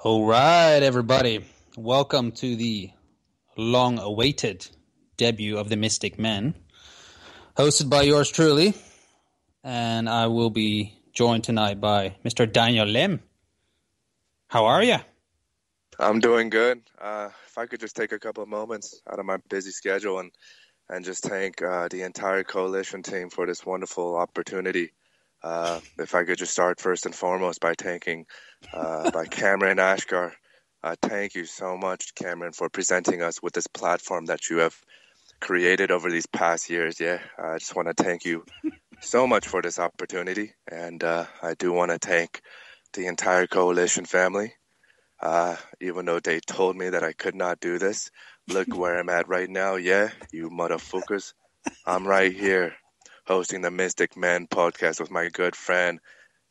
All right, everybody. Welcome to the long-awaited debut of the Mystic Men, hosted by yours truly, and I will be joined tonight by Mr. Daniel Lim. How are you? I'm doing good. If I could just take a couple of moments out of my busy schedule and just thank the entire coalition team for this wonderful opportunity. If I could just start first and foremost by thanking by Cameron Ashgar. Thank you so much, Cameron, for presenting us with this platform that you have created over these past years. Yeah, I just want to thank you so much for this opportunity. And I do want to thank the entire coalition family. Even though they told me that I could not do this, look where I'm at right now. Yeah, you motherfuckers. I'm right here hosting the Mystic Men podcast with my good friend,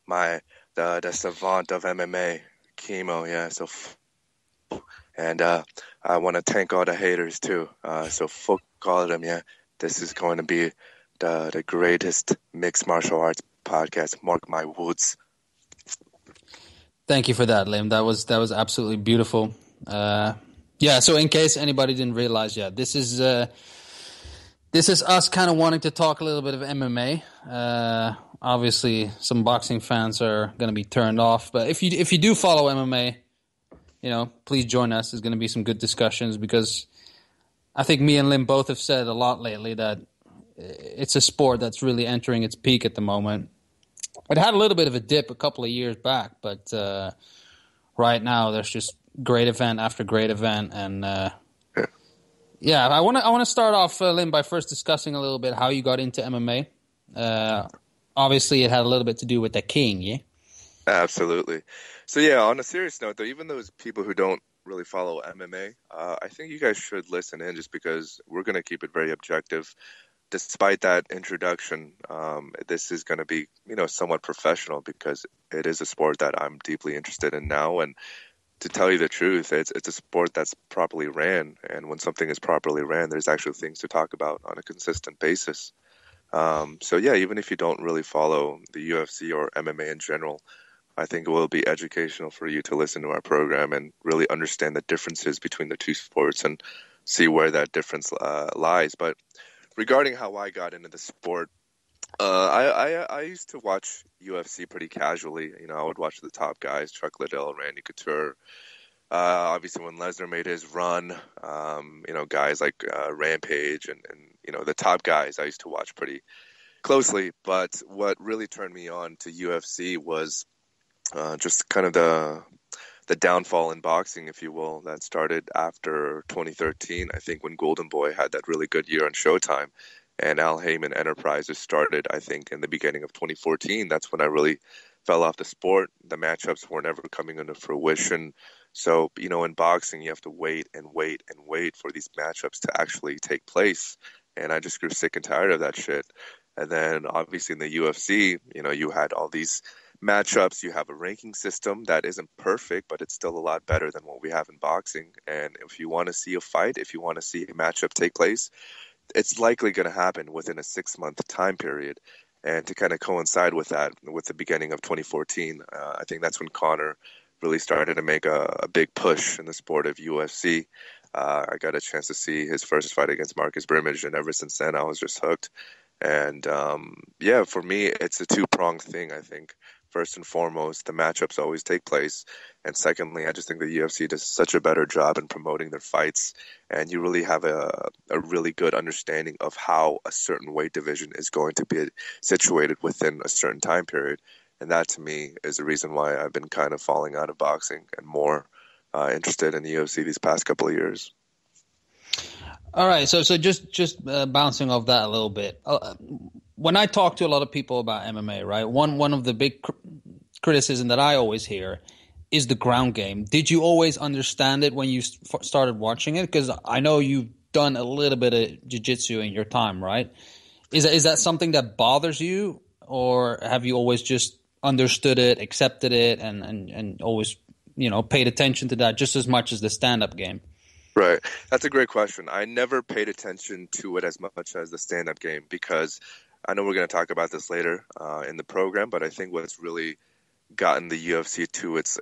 the savant of MMA, Kimo. Yeah, and I want to thank all the haters too. So fuck all of them. Yeah, this is going to be the greatest mixed martial arts podcast. Mark my words. Thank you for that, Lim. That was absolutely beautiful. Yeah. So, in case anybody didn't realize, this is us kind of wanting to talk a little bit of MMA. Obviously, some boxing fans are going to be turned off, but if you do follow MMA, please join us. There's going to be some good discussions because I think me and Lim both have said a lot lately that it's a sport that's really entering its peak at the moment. It had a little bit of a dip a couple of years back, but right now there's just great event after great event, and I want to start off, Lim, by first discussing a little bit how you got into MMA. Obviously, it had a little bit to do with the king, yeah. Absolutely. So yeah, on a serious note, though, even those people who don't really follow MMA, I think you guys should listen in just because we're going to keep it very objective. Despite that introduction, this is going to be, somewhat professional because it is a sport that I'm deeply interested in now. And to tell you the truth, it's a sport that's properly ran. And when something is properly ran, there's actually things to talk about on a consistent basis. So yeah, even if you don't really follow the UFC or MMA in general, I think it will be educational for you to listen to our program and really understand the differences between the two sports and see where that difference lies. But regarding how I got into the sport, I used to watch UFC pretty casually. I would watch the top guys, Chuck Liddell, Randy Couture. Obviously, when Lesnar made his run, guys like Rampage and the top guys I used to watch pretty closely. But what really turned me on to UFC was just kind of the downfall in boxing, if you will, that started after 2013. I think when Golden Boy had that really good year on Showtime and Al Heyman Enterprises started, I think, in the beginning of 2014. That's when I really fell off the sport. The matchups were never coming into fruition. So, in boxing, you have to wait and wait and wait for these matchups to actually take place. And I just grew sick and tired of that shit. And then obviously in the UFC, you had all these matchups. You have a ranking system that isn't perfect, but it's still a lot better than what we have in boxing. And if you want to see a fight, if you want to see a matchup take place, it's likely going to happen within a 6-month time period. And to kind of coincide with that, with the beginning of 2014, I think that's when Conor really started to make a big push in the sport of UFC. I got a chance to see his first fight against Marcus Brimage, and ever since then I was just hooked. And for me, it's a two-pronged thing, I think. First and foremost, the matchups always take place. And secondly, I just think the UFC does such a better job in promoting their fights. And you really have a really good understanding of how a certain weight division is going to be situated within a certain time period. And that, to me, is the reason why I've been kind of falling out of boxing and more interested in the UFC these past couple of years. All right, so just bouncing off that a little bit. When I talk to a lot of people about MMA, right, one of the big criticism that I always hear is the ground game. Did you always understand it when you started watching it? Because I know you've done a little bit of jiu-jitsu in your time, right? Is that something that bothers you, or have you always just understood it, accepted it, and always paid attention to that just as much as the stand-up game? Right. That's a great question. I never paid attention to it as much as the stand-up game because I know we're going to talk about this later in the program, but I think what's really gotten the UFC to its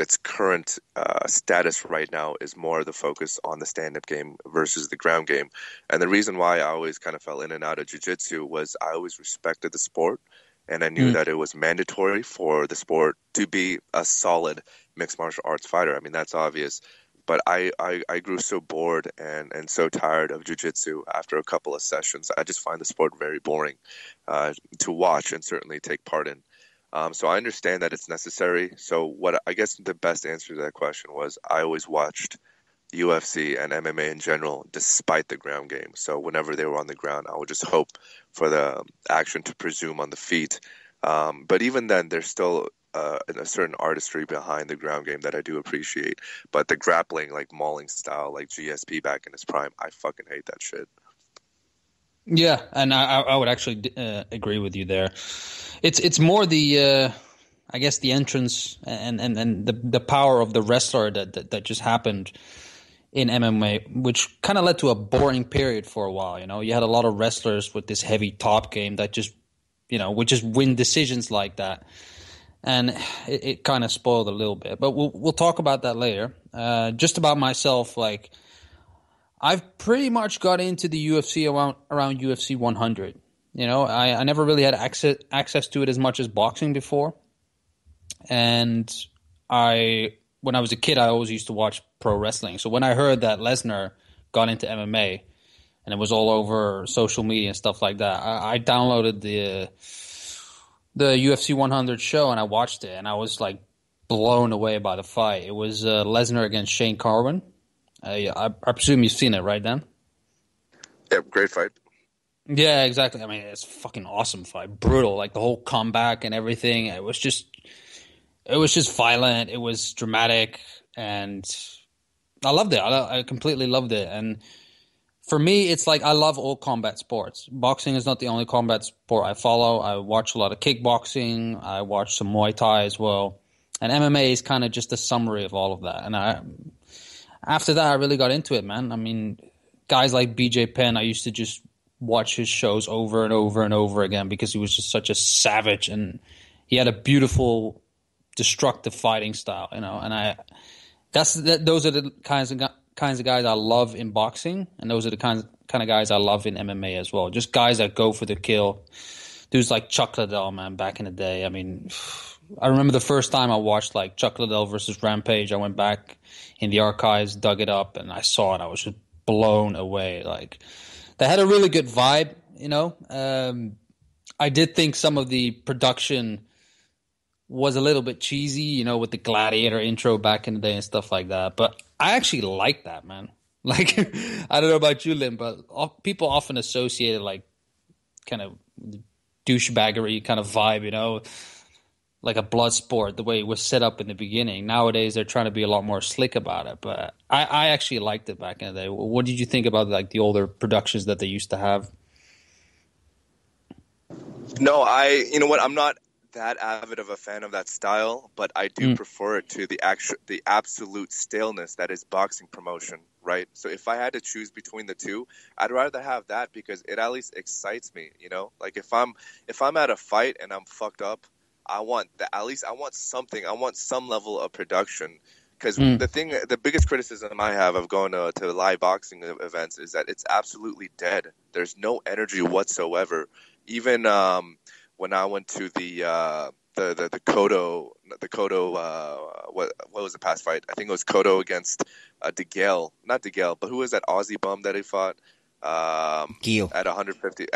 its current status right now is more the focus on the stand-up game versus the ground game. And the reason why I always kind of fell in and out of jiu-jitsu was I always respected the sport, and I knew Mm. that it was mandatory for the sport to be a solid mixed martial arts fighter. I mean, that's obvious. But I grew so bored and so tired of jiu-jitsu after a couple of sessions. I just find the sport very boring to watch and certainly take part in. So I understand that it's necessary. So what I guess the best answer to that question was I always watched UFC and MMA in general, despite the ground game. So whenever they were on the ground, I would just hope for the action to presume on the feet. But even then, there's still a certain artistry behind the ground game that I do appreciate. But the grappling, like mauling style, like GSP back in his prime, I fucking hate that shit. Yeah, and I would actually agree with you there. It's more the I guess the entrance and the power of the wrestler that just happened in MMA, which kind of led to a boring period for a while. You know, you had a lot of wrestlers with this heavy top game that just would just win decisions like that, and it kind of spoiled a little bit. But we'll talk about that later. Just about myself, like, I've pretty much got into the UFC around UFC 100. You know, I never really had access to it as much as boxing before. And when I was a kid, I always used to watch pro wrestling. So when I heard that Lesnar got into MMA and it was all over social media and stuff like that, I downloaded the UFC 100 show and I watched it, and I was like blown away by the fight. It was Lesnar against Shane Carwin. I presume you've seen it, right, Dan? Yeah, great fight. Yeah, exactly. I mean, it's a fucking awesome fight. Brutal, like the whole comeback and everything. It was just violent. It was dramatic, and I loved it. I completely loved it. And for me, it's like I love all combat sports. Boxing is not the only combat sport I follow. I watch a lot of kickboxing. I watch some Muay Thai as well. And MMA is kind of just a summary of all of that. And after that, I really got into it, man. I mean, guys like BJ Penn, I used to just watch his shows over and over and over again because he was just such a savage, and he had a beautiful, destructive fighting style, you know. And those are the kinds of guys I love in boxing, and those are the kind of guys I love in MMA as well. Just guys that go for the kill. Dudes like Chuck Liddell, man, back in the day. I mean, I remember the first time I watched like Chuck Liddell versus Rampage. I went back in the archives, dug it up, and I saw it. I was just blown away. Like, they had a really good vibe, you know. I did think some of the production was a little bit cheesy, you know, with the Gladiator intro back in the day and stuff like that. But I actually like that, man. Like, I don't know about you, Lim, but people often associate it like kind of douchebaggery kind of vibe, you know, like a blood sport, the way it was set up in the beginning. Nowadays, they're trying to be a lot more slick about it. But I actually liked it back in the day. What did you think about like the older productions that they used to have? No, you know what? I'm not that avid of a fan of that style, but I do prefer it to the absolute staleness that is boxing promotion, right? So if I had to choose between the two, I'd rather have that because it at least excites me, you know? Like if I'm at a fight and I'm fucked up, I want something. I want some level of production. Because the biggest criticism I have of going to live boxing events is that it's absolutely dead. There's no energy whatsoever. Even when I went to the Cotto, what was the past fight? I think it was Cotto against DeGale, not DeGale, but who was that Aussie bum that he fought? Gil at 150.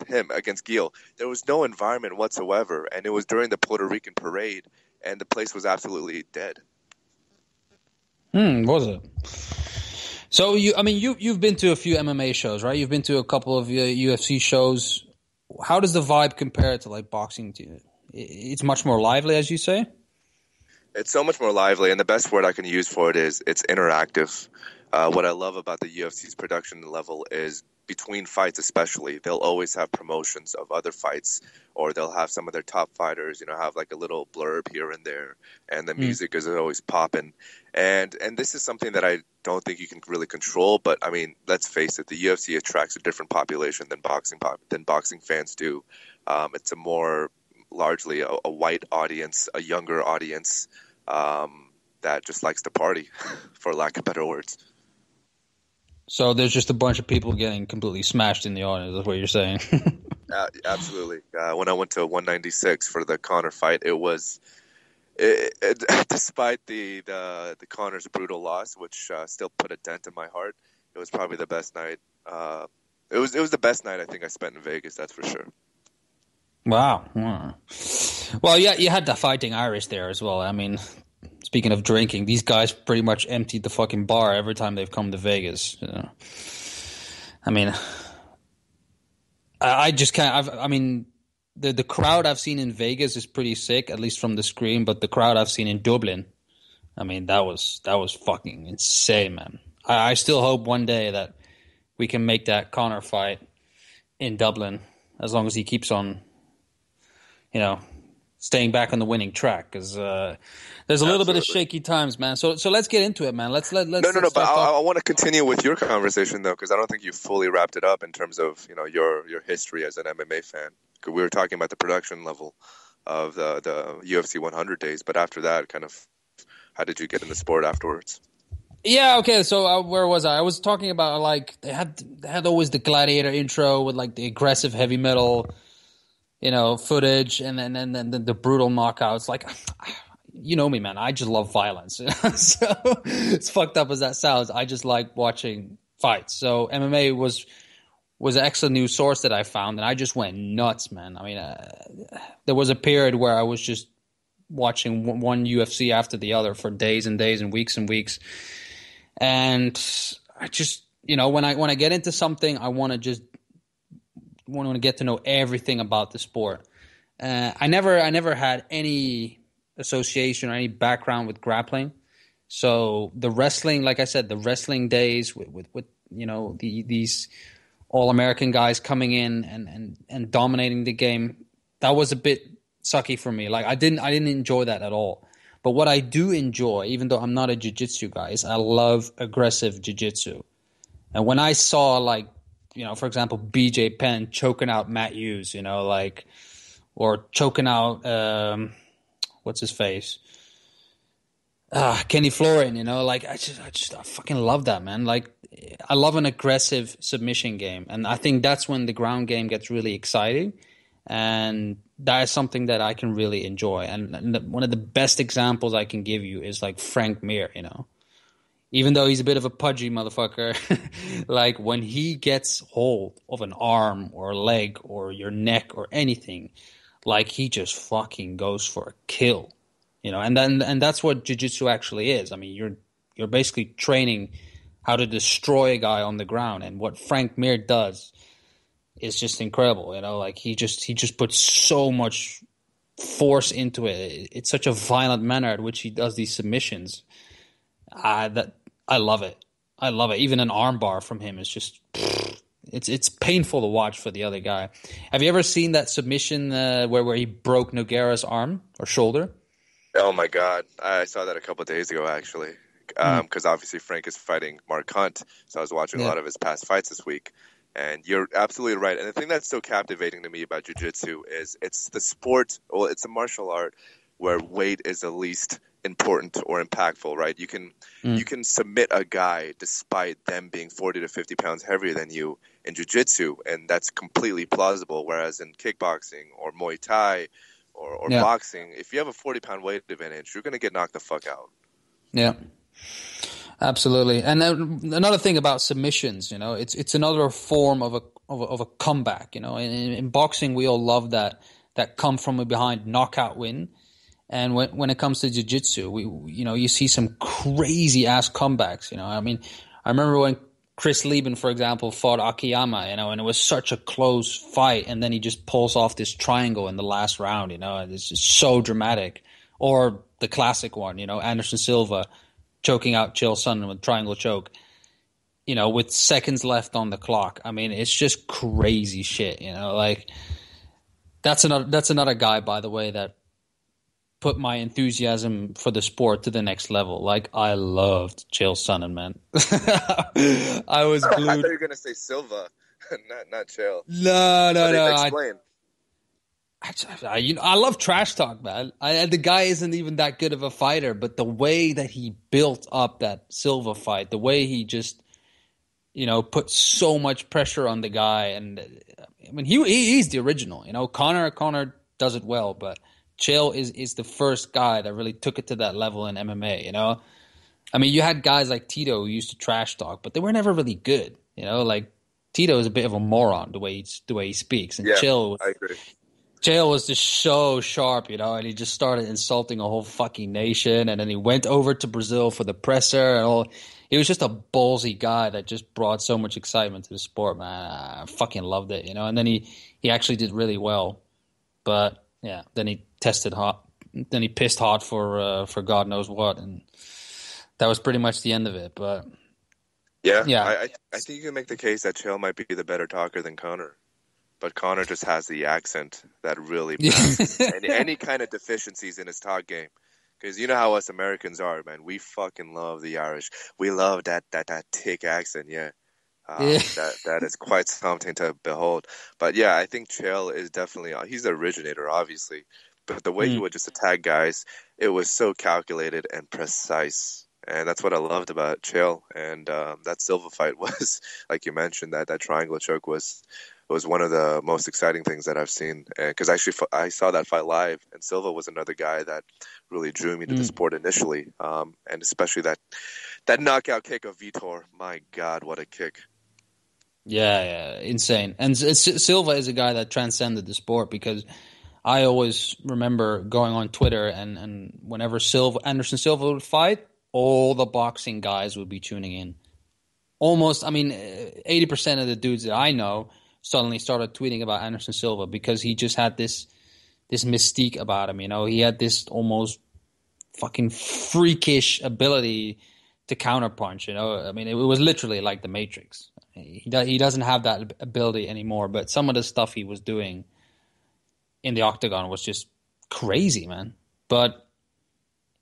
Him against Gil. There was no environment whatsoever, and it was during the Puerto Rican parade, and the place was absolutely dead. Was it? So you've been to a few MMA shows, right? You've been to a couple of UFC shows. How does the vibe compare to like boxing? It's much more lively, as you say. It's so much more lively, and the best word I can use for it is it's interactive. What I love about the UFC's production level is between fights especially, they'll always have promotions of other fights, or they'll have some of their top fighters, have like a little blurb here and there, and the music is always popping. And this is something that I don't think you can really control, but I mean, let's face it, the UFC attracts a different population than boxing fans do. It's a more largely a white audience, a younger audience that just likes to party, for lack of better words. So there's just a bunch of people getting completely smashed in the audience. That's what you're saying. Absolutely. When I went to 196 for the Conor fight, despite the Conor's brutal loss, which still put a dent in my heart, it was probably the best night. It was the best night I think I spent in Vegas. That's for sure. Wow. Well, yeah, you had the Fighting Irish there as well. I mean, speaking of drinking, these guys pretty much emptied the fucking bar every time they've come to Vegas. You know? I mean, I just can't. I mean, the crowd I've seen in Vegas is pretty sick, at least from the screen. But the crowd I've seen in Dublin, I mean, that was fucking insane, man. I still hope one day that we can make that Conor fight in Dublin, as long as he keeps on, you know, staying back on the winning track. Because there's a little bit of shaky times, man. So let's get into it, man. Let's No. But I want to continue with your conversation though, because I don't think you fully wrapped it up in terms of your history as an MMA fan. We were talking about the production level of the UFC 100 days, but after that, kind of, how did you get in the sport afterwards? Yeah, okay, so where was I? I was talking about, like, they had always the Gladiator intro with, like, the aggressive heavy metal, footage, and then the brutal knockouts. Like, you know me, man, I just love violence. So, as fucked up as that sounds, I just like watching fights. So, MMA was an excellent news source that I found, and I just went nuts, man. I mean, there was a period where I was just watching one UFC after the other for days and days and weeks, and I just, when I get into something, I want to get to know everything about the sport. I never had any association or any background with grappling, so the wrestling, like I said, the wrestling days with these all-American guys coming in and dominating the game, that was a bit sucky for me. Like I didn't enjoy that at all. But what I do enjoy, even though I'm not a jiu-jitsu guy, is I love aggressive jiu-jitsu. And when I saw, like, for example, BJ Penn choking out Matt Hughes, or choking out what's his face, Kenny Florian, I fucking love that, man. Like, I love an aggressive submission game, and I think that's when the ground game gets really exciting. And that is something that I can really enjoy. And one of the best examples I can give you is like Frank Mir, Even though he's a bit of a pudgy motherfucker, like when he gets hold of an arm or a leg or your neck or anything, like he just fucking goes for a kill, And that's what jiu-jitsu actually is. I mean, you're basically training how to destroy a guy on the ground, and what Frank Mir does is just incredible, like he just puts so much force into it. It's such a violent manner at which he does these submissions. That I love it. I love it. Even an arm bar from him is just, it's painful to watch for the other guy. Have you ever seen that submission where he broke Nogueira's arm or shoulder? Oh my God, I saw that a couple of days ago actually. Because obviously Frank is fighting Mark Hunt, so I was watching a lot of his past fights this week. And you're absolutely right. And the thing that's so captivating to me about jiu-jitsu is it's the sport, well, it's a martial art where weight is the least important or impactful, right? You can submit a guy despite them being 40 to 50 pounds heavier than you in jiu-jitsu, and that's completely plausible. Whereas in kickboxing or Muay Thai or boxing, if you have a 40-pound weight advantage, you're going to get knocked the fuck out. Yeah. Absolutely. And then another thing about submissions, it's another form of a comeback. In boxing, we all love that come from behind knockout win. And when it comes to jiu-jitsu, you see some crazy ass comebacks. I mean, I remember when Chris Lieben, for example, fought Akiyama, and it was such a close fight, and then he just pulls off this triangle in the last round, and it's just so dramatic. Or the classic one, Anderson Silva choking out Chael Sonnen with triangle choke, with seconds left on the clock. I mean, it's just crazy shit, like that's another guy, by the way, that put my enthusiasm for the sport to the next level. Like, I loved Chael Sonnen, man. I was glued. I thought you were going to say Silva, not Chael. No. Explain. I love trash talk, man. The guy isn't even that good of a fighter, but the way that he built up that Silva fight, the way he just, put so much pressure on the guy, and I mean, he's the original. Conor does it well, but Chael is the first guy that really took it to that level in MMA. I mean, you had guys like Tito who used to trash talk, but they were never really good. Like Tito is a bit of a moron the way he speaks, and Yeah, Chael. I agree. Chael was just so sharp, and he just started insulting a whole fucking nation, and then he went over to Brazil for the presser and all. He was just a ballsy guy that just brought so much excitement to the sport, man. I fucking loved it, and then he actually did really well. But yeah, then he tested hot. Then he pissed hot for God knows what, and that was pretty much the end of it. But yeah. I think you can make the case that Chael might be the better talker than Conor. But Conor just has the accent that really masks any kind of deficiencies in his talk game. Because you know how us Americans are, man. We fucking love the Irish. We love that thick accent, yeah. That is quite something to behold. But yeah, I think Chael is definitely, he's the originator, obviously. But the way he would just attack guys, it was so calculated and precise. And that's what I loved about Chael. And that Silva fight was, like you mentioned, that triangle choke was one of the most exciting things that I've seen. Because actually, I saw that fight live, and Silva was another guy that really drew me to the sport initially. And especially that knockout kick of Vitor. My God, what a kick. Yeah, insane. And Silva is a guy that transcended the sport, because I always remember going on Twitter, and whenever Anderson Silva would fight, all the boxing guys would be tuning in. Almost, 80% of the dudes that I know suddenly started tweeting about Anderson Silva, because he just had this mystique about him. He had this almost fucking freakish ability to counterpunch. It was literally like the Matrix. He doesn't have that ability anymore, but some of the stuff he was doing in the octagon was just crazy, man. But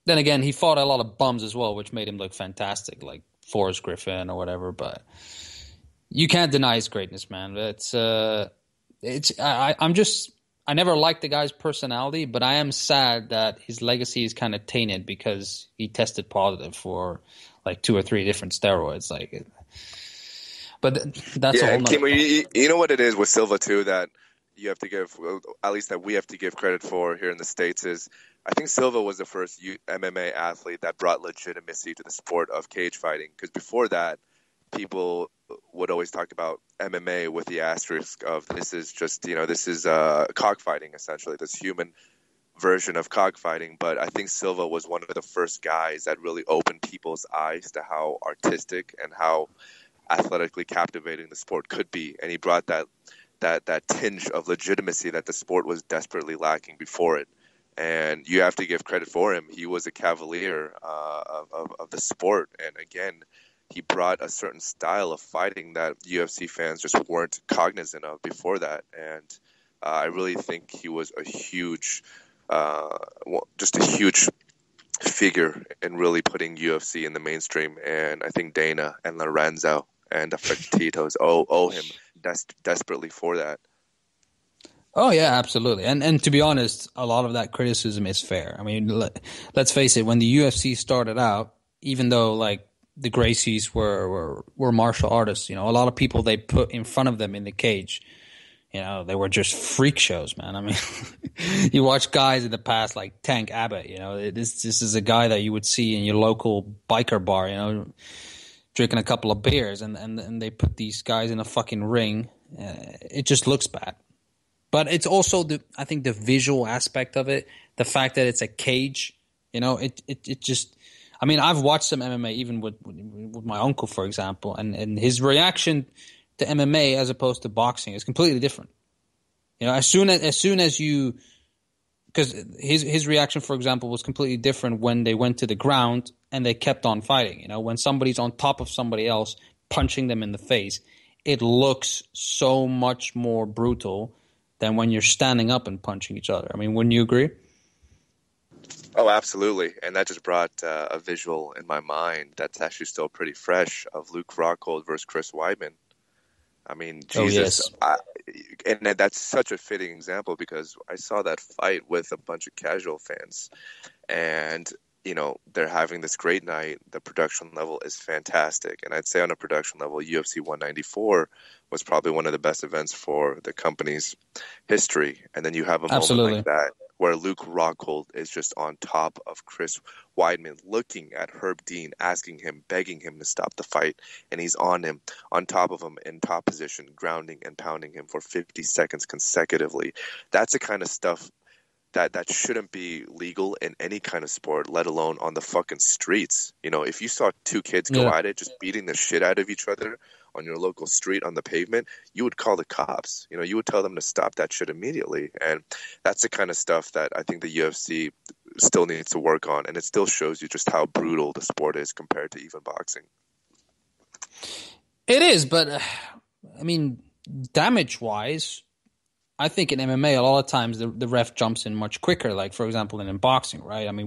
then again, he fought a lot of bums as well, which made him look fantastic, like Forrest Griffin or whatever. But you can't deny his greatness, man. I never liked the guy's personality, but I am sad that his legacy is kind of tainted because he tested positive for like 2 or 3 different steroids. But that's a whole nother Kimo, you know what it is with Silva too, that you have to give, at least that we have to give credit for here in the States, is I think Silva was the first MMA athlete that brought legitimacy to the sport of cage fighting. Because before that, people would always talk about MMA with the asterisk of this is just, this is cockfighting, essentially, this human version of cockfighting. But I think Silva was one of the first guys that really opened people's eyes to how artistic and how athletically captivating the sport could be. And he brought that tinge of legitimacy that the sport was desperately lacking before it. And you have to give credit for him. He was a cavalier of the sport. And again, he brought a certain style of fighting that UFC fans just weren't cognizant of before that. And I really think he was a huge figure in really putting UFC in the mainstream. And I think Dana and Lorenzo and the Fertitos owe him desperately for that. Oh yeah, absolutely. And to be honest, a lot of that criticism is fair. I mean, let's face it, when the UFC started out, even though like the Gracies were martial artists, a lot of people they put in front of them in the cage, they were just freak shows, man. I mean, you watch guys in the past like Tank Abbott, this is a guy that you would see in your local biker bar, drinking a couple of beers, and they put these guys in a fucking ring. It just looks bad. But it's also I think the visual aspect of it, the fact that it's a cage, it just. I mean, I've watched some MMA even with my uncle, for example, and his reaction to MMA as opposed to boxing is completely different. As soon as you, because his reaction, for example, was completely different when they went to the ground and they kept on fighting. When somebody's on top of somebody else, punching them in the face, it looks so much more brutal than when you're standing up and punching each other. I mean, wouldn't you agree? Oh, absolutely. And that just brought a visual in my mind that's actually still pretty fresh of Luke Rockhold versus Chris Weidman. I mean, Oh, Jesus, yes. and that's such a fitting example because I saw that fight with a bunch of casual fans, and they're having this great night. The production level is fantastic, and I'd say on a production level, UFC 194 was probably one of the best events for the company's history. And then you have a moment like Absolutely. that where Luke Rockhold is just on top of Chris Weidman, looking at Herb Dean, asking him, begging him to stop the fight, and he's on him, on top of him, in top position, grounding and pounding him for 50 seconds consecutively. That's the kind of stuff that shouldn't be legal in any kind of sport, let alone on the fucking streets. If you saw two kids go Yeah. at it, just beating the shit out of each other on your local street on the pavement, you would call the cops. You would tell them to stop that shit immediately. And that's the kind of stuff that I think the UFC still needs to work on. And it still shows you just how brutal the sport is compared to even boxing. It is, but I mean, damage-wise, I think in MMA a lot of times the ref jumps in much quicker. Like for example, in boxing, right? I mean,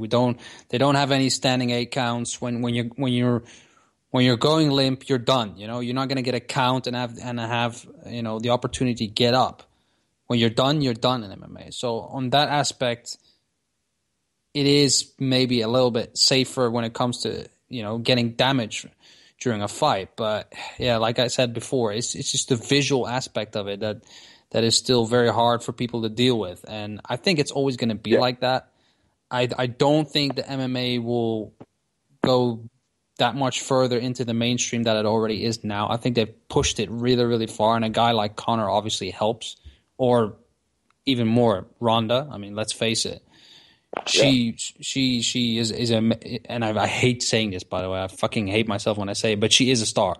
they don't have any standing 8 counts. When you're going limp, you're done. You're not going to get a count and have the opportunity to get up. When you're done in MMA. So on that aspect, it is maybe a little bit safer when it comes to getting damage during a fight. But yeah, like I said before, it's just the visual aspect of it that is still very hard for people to deal with. And I think it's always going to be like that. I don't think the MMA will go that much further into the mainstream that it already is now. I think they've pushed it really, really far. And a guy like Conor obviously helps. Or even more, Ronda. I mean, let's face it. She is a, and I hate saying this, by the way. I fucking hate myself when I say it, but she is a star.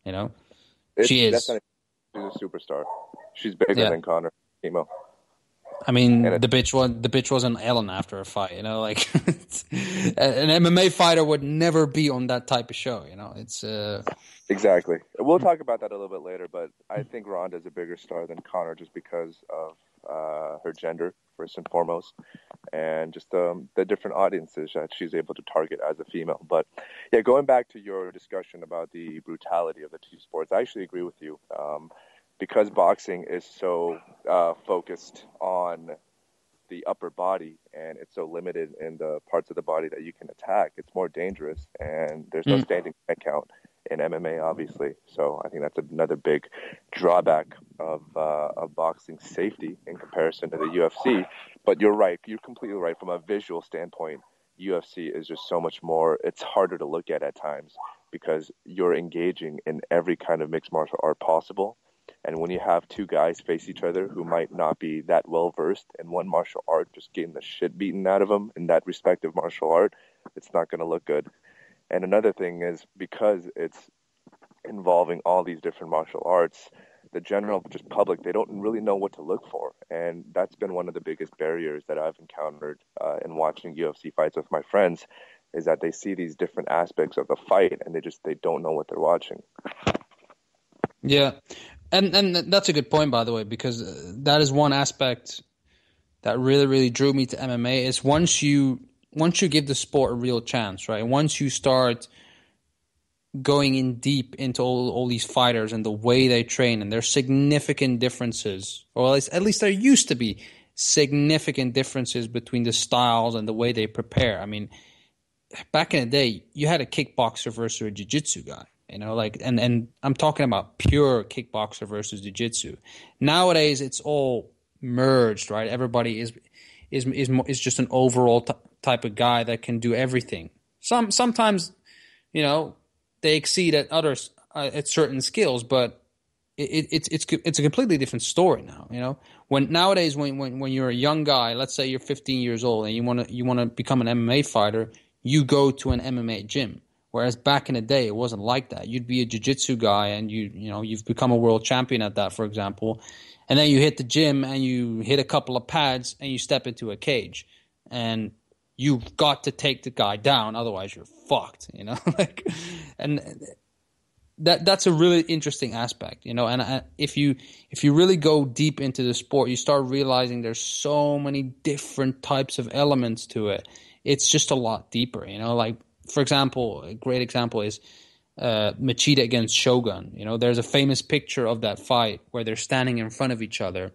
She is. She's a superstar. She's bigger than Conor, Kimo. I mean, the bitch was on Ellen after a fight. Like an MMA fighter would never be on that type of show. It's exactly. We'll talk about that a little bit later, but I think Ronda's a bigger star than Conor just because of her gender, first and foremost, and just the different audiences that she's able to target as a female. But yeah, going back to your discussion about the brutality of the two sports, I actually agree with you. Because boxing is so focused on the upper body and it's so limited in the parts of the body that you can attack, it's more dangerous, and there's no standing count in MMA, obviously. So I think that's another big drawback of boxing safety in comparison to the UFC. But you're right. You're completely right. From a visual standpoint, UFC is just so much more. It's harder to look at times because you're engaging in every kind of mixed martial art possible. And when you have two guys face each other who might not be that well versed in one martial art, just getting the shit beaten out of them in that respective martial art, it's not going to look good. And another thing is because it's involving all these different martial arts, the general just public, they don't really know what to look for. And that's been one of the biggest barriers that I've encountered in watching UFC fights with my friends, is that they see these different aspects of the fight and they don't know what they're watching. Yeah. And that's a good point, by the way, because that is one aspect that really, really drew me to MMA is once you give the sport a real chance, right? Once you start going in deep into all these fighters and the way they train, and there's significant differences, or at least there used to be significant differences between the styles and the way they prepare. I mean, back in the day, you had a kickboxer versus a jiu-jitsu guy. And I'm talking about pure kickboxer versus jiu-jitsu. Nowadays, it's all merged, right? Everybody is just an overall type of guy that can do everything. Sometimes, they exceed at others at certain skills, but it's a completely different story now. When you're a young guy, let's say you're 15 years old and you want to become an MMA fighter, you go to an MMA gym. Whereas back in the day, it wasn't like that. You'd be a jiu-jitsu guy and you've become a world champion at that, for example. And then you hit the gym and you hit a couple of pads and you step into a cage. And you've got to take the guy down, otherwise you're fucked, and that's a really interesting aspect, and if you really go deep into the sport, you start realizing there's so many different types of elements to it. It's just a lot deeper, like, for example, a great example is Machida against Shogun. You know, there's a famous picture of that fight where they're standing in front of each other,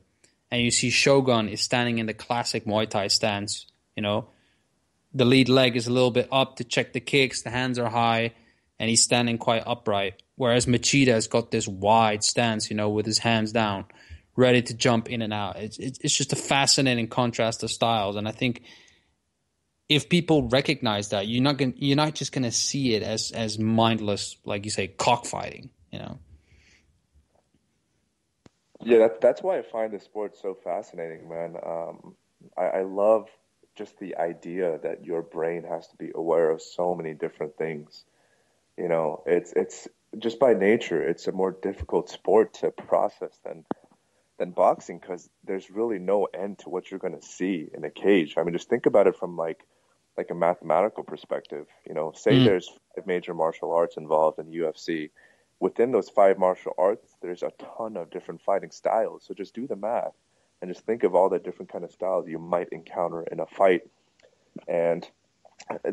and you see Shogun is standing in the classic Muay Thai stance. You know, the lead leg is a little bit up to check the kicks, the hands are high, and he's standing quite upright. Whereas Machida has got this wide stance, you know, with his hands down, ready to jump in and out. It's just a fascinating contrast of styles, and I think if people recognize that, you're not just gonna see it as mindless, like you say, cockfighting. You know. Yeah, that's why I find this sport so fascinating, man. I love just the idea that your brain has to be aware of so many different things. You know, it's just by nature, it's a more difficult sport to process than boxing because there's really no end to what you're going to see in a cage. I mean, just think about it from like a mathematical perspective. You know, say there's 5 major martial arts involved in UFC. Within those 5 martial arts, there's a ton of different fighting styles. So just do the math and just think of all the different kind of styles you might encounter in a fight. And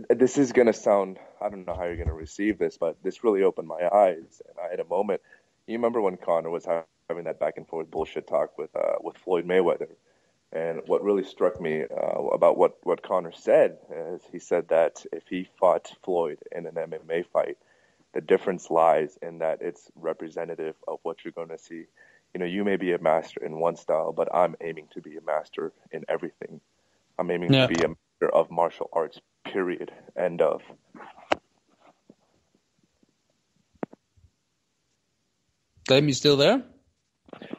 this is going to sound, I don't know how you're going to receive this, but this really opened my eyes. And I had a moment. You remember when Conor was having that back and forth bullshit talk with Floyd Mayweather? And what really struck me about what Conor said is he said that if he fought Floyd in an MMA fight, the difference lies in that it's representative of what you're going to see. You know, you may be a master in one style, but I'm aiming to be a master in everything. I'm aiming to be a master of martial arts, period. End of. Lim, you still there?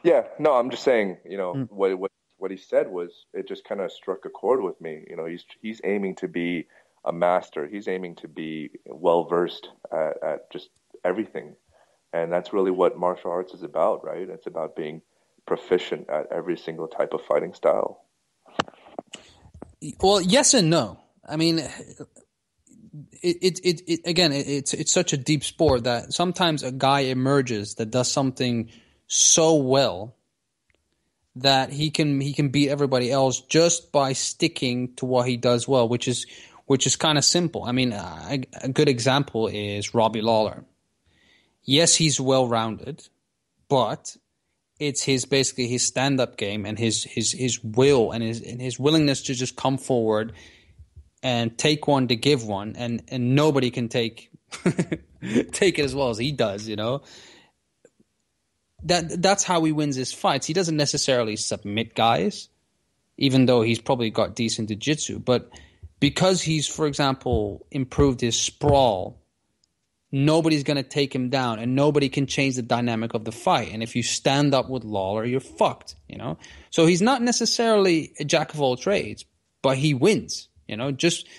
Yeah, no, I'm just saying, you know, what he said was, it just kind of struck a chord with me. You know, he's aiming to be a master. He's aiming to be well-versed at just everything. And that's really what martial arts is about, right? It's about being proficient at every single type of fighting style. Well, yes and no. I mean, it's such a deep sport that sometimes a guy emerges that does something so well that he can beat everybody else just by sticking to what he does well, which is kind of simple. I mean, a good example is Robbie Lawler. Yes, he's well-rounded, but it's basically his stand-up game and his will and his willingness to just come forward and take one to give one, and nobody can take it as well as he does, you know. That's how he wins his fights. He doesn't necessarily submit guys, even though he's probably got decent jiu-jitsu, but because he's, for example, improved his sprawl, nobody's going to take him down, and nobody can change the dynamic of the fight. And if you stand up with Lawler, you're fucked, you know? So he's not necessarily a jack of all trades, but he wins, you know, just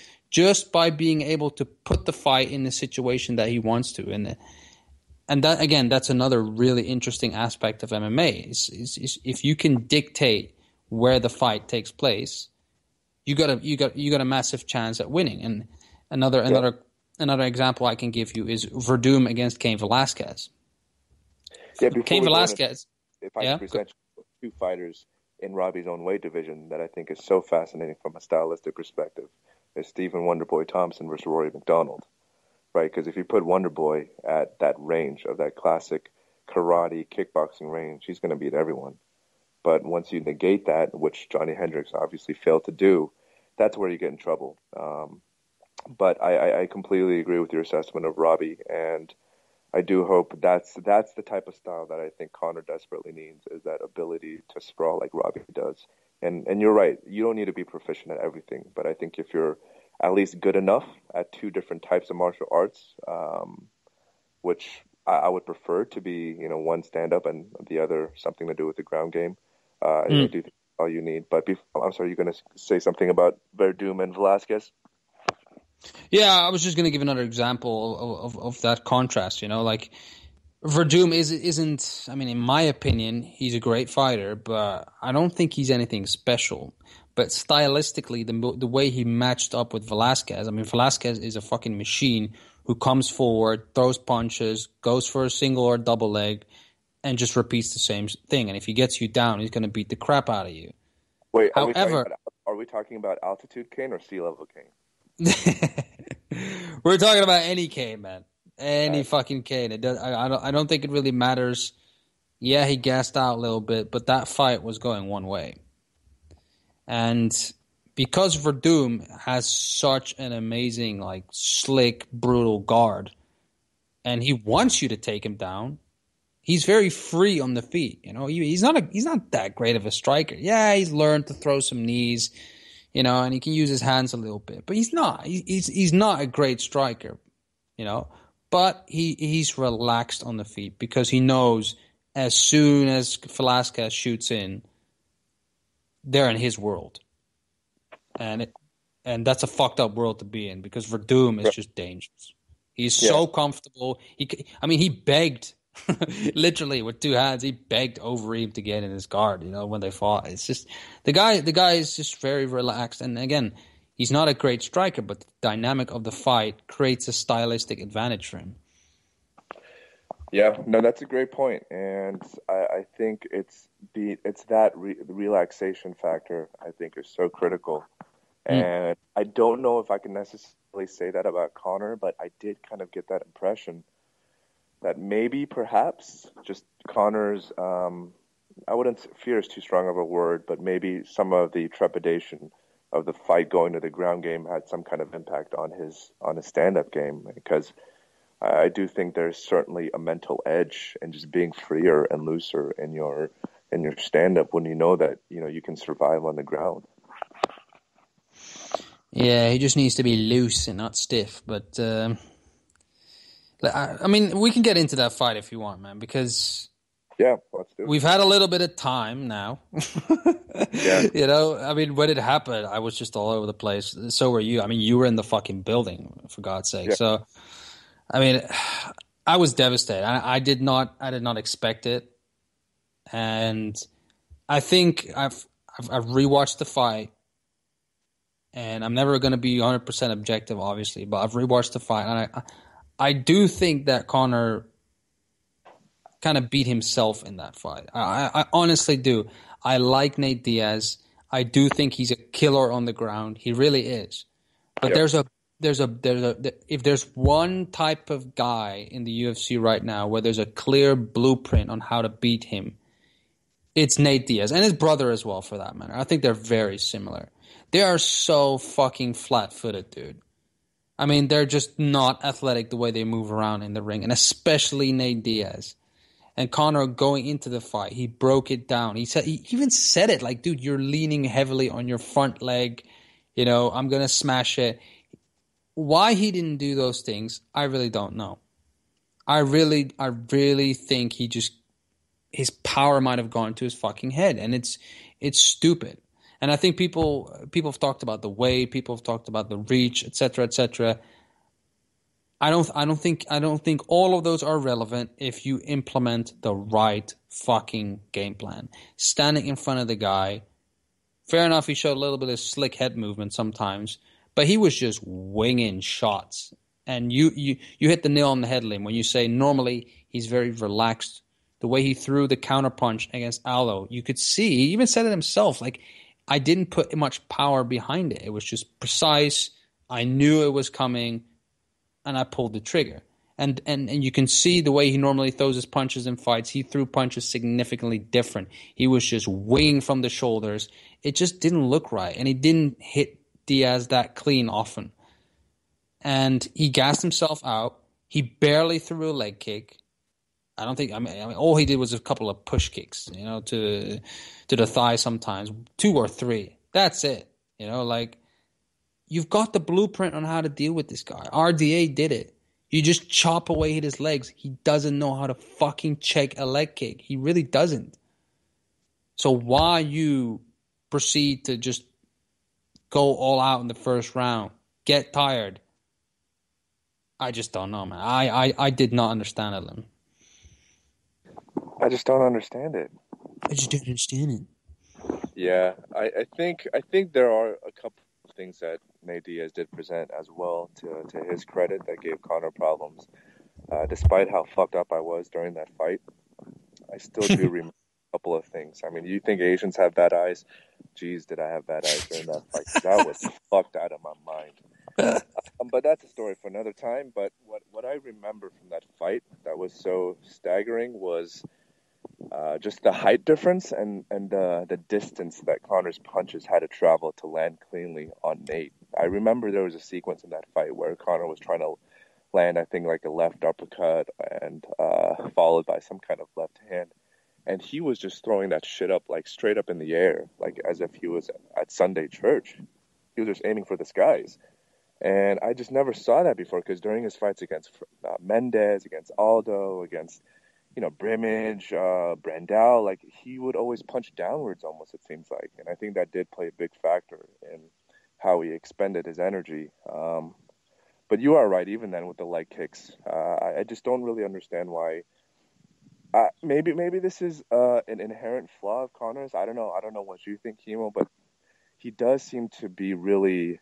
by being able to put the fight in the situation that he wants to. And that, again, that's another really interesting aspect of MMA is if you can dictate where the fight takes place, you got a massive chance at winning. And another example I can give you is Verdum against Cain Velasquez. Yeah, Cain Velasquez. If I present two fighters in Robbie's own weight division that I think is so fascinating from a stylistic perspective, is Stephen Wonderboy Thompson versus Rory McDonald, right? Because if you put Wonderboy at that range of that classic karate, kickboxing range, he's going to beat everyone. But once you negate that, which Johnny Hendricks obviously failed to do, that's where you get in trouble. But I completely agree with your assessment of Robbie, and I do hope that's the type of style that I think Conor desperately needs, is that ability to sprawl like Robbie does. And you're right, you don't need to be proficient at everything, but I think if you're at least good enough at two different types of martial arts, which I would prefer to be, you know, one stand-up and the other something to do with the ground game. I do think that's all you need. But I'm sorry, you're going to say something about Verdum and Velasquez? Yeah, I was just going to give another example of that contrast. You know, like Verdum isn't. I mean, in my opinion, he's a great fighter, but I don't think he's anything special. But stylistically, the way he matched up with Velasquez, I mean, Velasquez is a fucking machine who comes forward, throws punches, goes for a single or double leg, and just repeats the same thing. And if he gets you down, he's going to beat the crap out of you. Wait, are we talking about altitude Cain or sea level Cain? We're talking about any Cain, man. any fucking cane. I don't think it really matters. Yeah, he gassed out a little bit, but that fight was going one way. And because Verdum has such an amazing, like, slick, brutal guard, and he wants you to take him down, he's very free on the feet. You know, he's not that great of a striker. Yeah, he's learned to throw some knees, you know, and he can use his hands a little bit, but he's not a great striker, you know. But he's relaxed on the feet because he knows as soon as Velasquez shoots in, they're in his world, and that's a fucked up world to be in because Verdum is just dangerous. He's so comfortable. He begged, literally with two hands, he begged Overeem to get in his guard. You know, when they fought, it's just the guy is just very relaxed. And again, he's not a great striker, but the dynamic of the fight creates a stylistic advantage for him. Yeah, no, that's a great point, and I think it's that relaxation factor I think is so critical, and I don't know if I can necessarily say that about Conor, but I did kind of get that impression that maybe perhaps just Conor's I wouldn't fear is too strong of a word, but maybe some of the trepidation of the fight going to the ground game had some kind of impact on his stand-up game because. I do think there's certainly a mental edge in just being freer and looser in your stand-up when you know that you can survive on the ground. Yeah, he just needs to be loose and not stiff. But I mean, we can get into that fight if you want, man, because let's do it. We've had a little bit of time now. You know, I mean, when it happened, I was just all over the place. So were you. I mean, you were in the fucking building, for God's sake. Yeah. So. I mean, I was devastated. I did not expect it, and I think I've rewatched the fight, and I'm never going to be 100% objective, obviously, but I've rewatched the fight, and I do think that Conor kind of beat himself in that fight. I honestly do. I like Nate Diaz. I do think he's a killer on the ground. He really is. But if there's one type of guy in the UFC right now where there's a clear blueprint on how to beat him, it's Nate Diaz and his brother as well, for that matter. I think they're very similar. They are so fucking flat-footed, dude. I mean, they're just not athletic the way they move around in the ring, and especially Nate Diaz. And Conor, going into the fight, he broke it down. He even said it like, dude, you're leaning heavily on your front leg. You know, I'm gonna smash it. Why he didn't do those things, I really don't know. I really think his power might have gone to his fucking head, and it's stupid. And I think people have talked about the weight, people have talked about the reach, etc., etc. I don't think all of those are relevant if you implement the right fucking game plan. Standing in front of the guy, fair enough, he showed a little bit of slick head movement sometimes. But he was just winging shots. And you hit the nail on the head, Lim, when you say normally he's very relaxed. The way he threw the counterpunch against Aldo, you could see, he even said it himself, like, I didn't put much power behind it. It was just precise. I knew it was coming, and I pulled the trigger. And you can see the way he normally throws his punches in fights. He threw punches significantly different. He was just winging from the shoulders. It just didn't look right. And he didn't hit Diaz that clean often, and he gassed himself out. He barely threw a leg kick. I mean, all he did was a couple of push kicks, you know, to the thigh sometimes, 2 or 3. That's it. You know, like, you've got the blueprint on how to deal with this guy. RDA did it. You just chop away at his legs. He doesn't know how to fucking check a leg kick. He really doesn't. So why you proceed to just go all out in the first round, get tired, I just don't know, man. I did not understand it, Lim. I just don't understand it. I just don't understand it. Yeah, I think there are a couple of things that Nate Diaz did present as well to his credit that gave Conor problems. Despite how fucked up I was during that fight, I still do remember a couple of things. I mean, you think Asians have bad eyes? Jeez, did I have bad eyes during that fight? 'Cause I was fucked out of my mind. But that's a story for another time. But what I remember from that fight that was so staggering was just the height difference and the distance that Connor's punches had to travel to land cleanly on Nate. I remember there was a sequence in that fight where Connor was trying to land, I think, like a left uppercut and followed by some kind of left hand. And he was just throwing that shit up, like straight up in the air, like as if he was at Sunday church. He was just aiming for the skies. And I just never saw that before, because during his fights against Mendez, against Aldo, against, Brimage, Brandao, like he would always punch downwards almost, it seems like. And I think that did play a big factor in how he expended his energy. But you are right, even then with the leg kicks. I just don't really understand why. Maybe this is an inherent flaw of Connor's. I don't know. I don't know what you think, Kimo, but he does seem to be really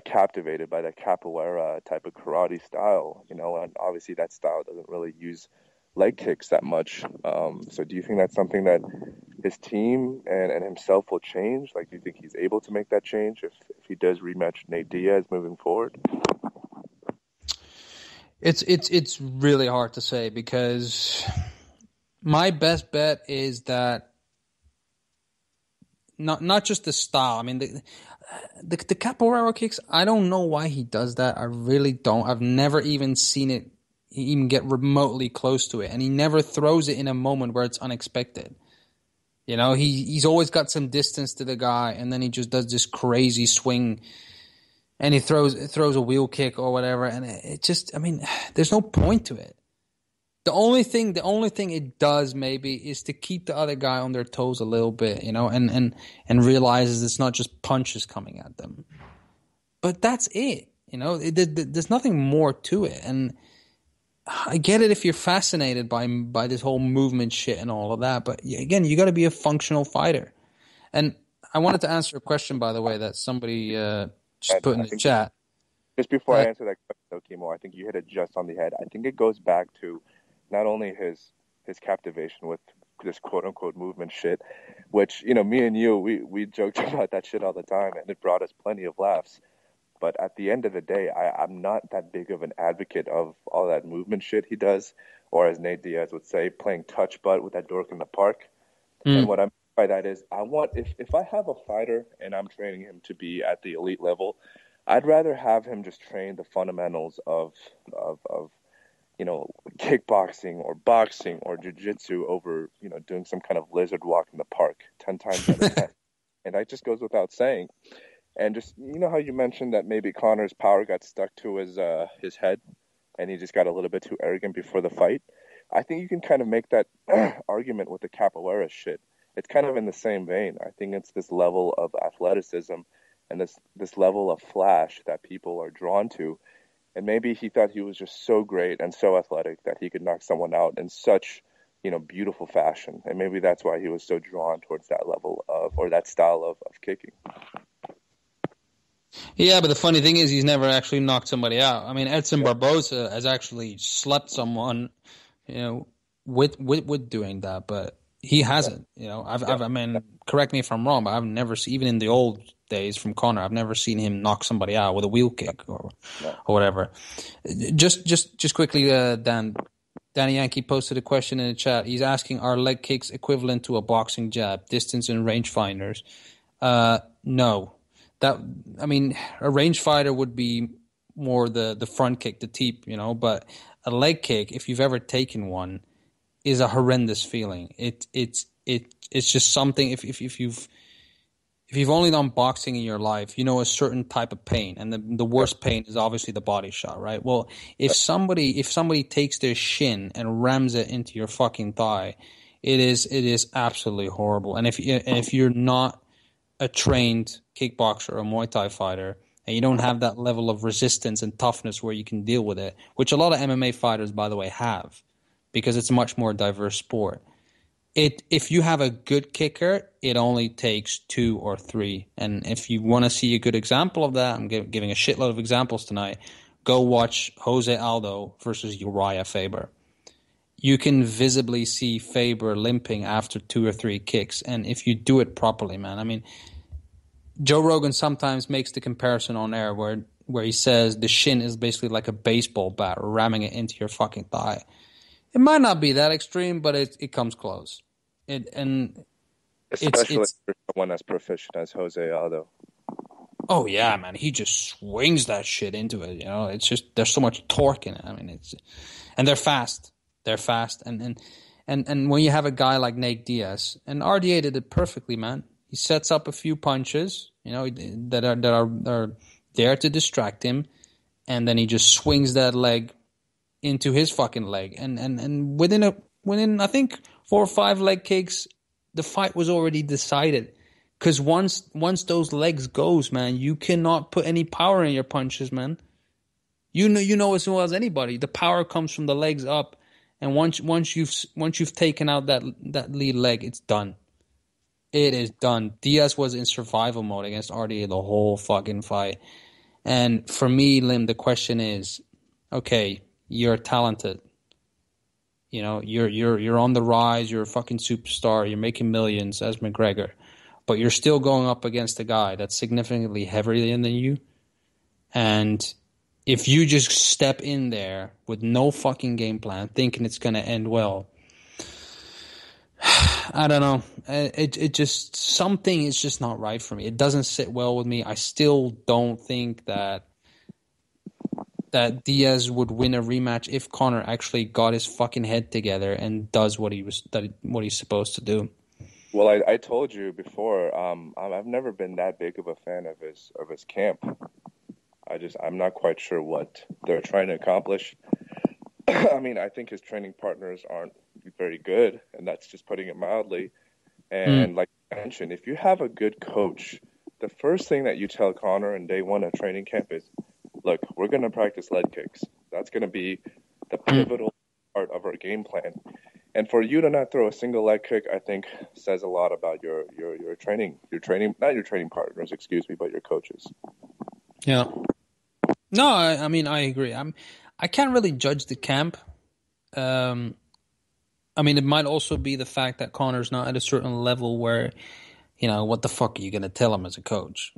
captivated by that capoeira type of karate style, and obviously that style doesn't really use leg kicks that much. So do you think that's something that his team and himself will change? Like, do you think he's able to make that change if he does rematch Nate Diaz moving forward? It's really hard to say, because my best bet is that not just the style. I mean, the capoeira kicks, I don't know why he does that. I really don't. I've never even seen it even get remotely close to it. And he never throws it in a moment where it's unexpected. He's always got some distance to the guy, and then he just does this crazy swing, and he throws a wheel kick or whatever. And it just, I mean, there's no point to it. The only thing it does maybe is to keep the other guy on their toes a little bit, and realizes it's not just punches coming at them. But that's it, there's nothing more to it. And I get it if you're fascinated by this whole movement shit and all of that, but again, you got to be a functional fighter. And I wanted to answer a question, by the way, that somebody just put in the chat. Just before I answer that question, though, Kimo, I think you hit it just on the head. I think it goes back to not only his captivation with this quote-unquote movement shit, which, me and you, we joked about that shit all the time, and it brought us plenty of laughs. But at the end of the day, I'm not that big of an advocate of all that movement shit he does, or as Nate Diaz would say, playing touch butt with that dork in the park. And what I mean by that is, I want, if I have a fighter and I'm training him to be at the elite level, I'd rather have him just train the fundamentals of kickboxing or boxing or jiu-jitsu over, doing some kind of lizard walk in the park 10 times out of 10. And that just goes without saying. And just, how you mentioned that maybe Connor's power got stuck to his head and he just got a little bit too arrogant before the fight. I think you can kind of make that argument with the capoeira shit. It's kind of in the same vein. I think it's this level of athleticism and this level of flash that people are drawn to. And maybe he thought he was just so great and so athletic that he could knock someone out in such, beautiful fashion. And maybe that's why he was so drawn towards that level or that style of kicking. Yeah, but the funny thing is he's never actually knocked somebody out. I mean, Edson Barboza has actually slept someone, with doing that, but he hasn't. I mean, correct me if I'm wrong, but I've never seen, even in the old days from Connor, I've never seen him knock somebody out with a wheel kick or whatever. Just quickly, Danny Yankee posted a question in the chat. He's asking, are leg kicks equivalent to a boxing jab, distance and rangefinders? No. A rangefinder would be more the front kick, the teep, but a leg kick, if you've ever taken one, is a horrendous feeling. It's just something, if you've only done boxing in your life, a certain type of pain, and the worst pain is obviously the body shot, right? Well, if somebody takes their shin and rams it into your fucking thigh, it is absolutely horrible. And if you're not a trained kickboxer or a Muay Thai fighter, and you don't have that level of resistance and toughness where you can deal with it, which a lot of MMA fighters, by the way, have, because it's a much more diverse sport. If you have a good kicker, it only takes 2 or 3. And if you want to see a good example of that, I'm giving a shitload of examples tonight, go watch Jose Aldo versus Uriah Faber. You can visibly see Faber limping after 2 or 3 kicks. And if you do it properly, man, I mean, Joe Rogan sometimes makes the comparison on air where where he says the shin is basically like a baseball bat ramming it into your fucking thigh. It might not be that extreme, but it comes close. Especially for someone as proficient as Jose Aldo. Oh yeah, man, he just swings that shit into it. It's just there's so much torque in it. I mean, and they're fast. They're fast, and when you have a guy like Nate Diaz, and RDA did it perfectly, man. He sets up a few punches, that are there to distract him, and then he just swings that leg into his fucking leg, and within I think 4 or 5 leg kicks, the fight was already decided. Because once those legs goes, man, you cannot put any power in your punches, man. You know as well as anybody, the power comes from the legs up, and once you've taken out that lead leg, it's done. It is done. Diaz was in survival mode against RDA the whole fucking fight, and for me, Lim, the question is, okay, you're talented. You're on the rise. You're a fucking superstar. You're making millions as McGregor. But you're still going up against a guy that's significantly heavier than you. And if you just step in there with no fucking game plan, thinking it's going to end well, I don't know. It just, something is just not right for me. It doesn't sit well with me. I still don't think that Diaz would win a rematch if Conor actually got his fucking head together and does what he's supposed to do. Well, I told you before, I've never been that big of a fan of his camp. I'm not quite sure what they're trying to accomplish. I mean, I think his training partners aren't very good, and that's just putting it mildly. And like I mentioned, if you have a good coach, the first thing that you tell Conor in day one of training camp is, look, we're going to practice leg kicks. That's going to be the pivotal part of our game plan. And for you to not throw a single leg kick, I think says a lot about your training, not your training partners, excuse me, but your coaches. Yeah. No, I mean, I agree. I can't really judge the camp. I mean, it might also be the fact that Conor's not at a certain level where, what the fuck are you going to tell him as a coach?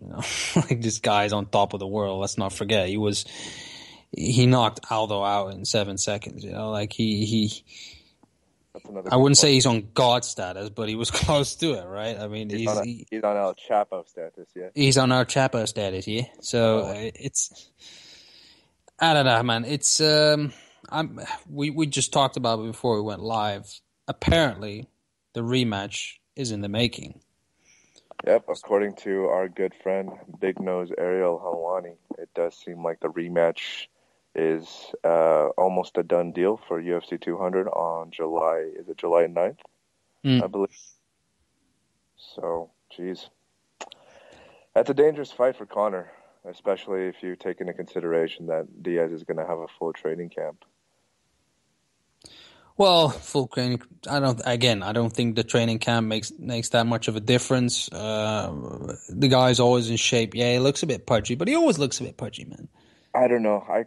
Like, this guy's on top of the world. Let's not forget. He knocked Aldo out in 7 seconds, like I wouldn't say he's on God status, but he was close to it, right? I mean, he's on El Chapo status, yeah. He's on El Chapo status, yeah. So it's, I don't know, man. It's we just talked about it before we went live. Apparently, the rematch is in the making. Yep, according to our good friend Big Nose Ariel Helwani, it does seem like the rematch is almost a done deal for UFC 200 on July 9th, I believe. So, geez. That's a dangerous fight for Conor, especially if you take into consideration that Diaz is going to have a full training camp. Well, full training, I don't think the training camp makes that much of a difference. The guy's always in shape. Yeah, he looks a bit pudgy, but he always looks a bit pudgy, man. I don't know. I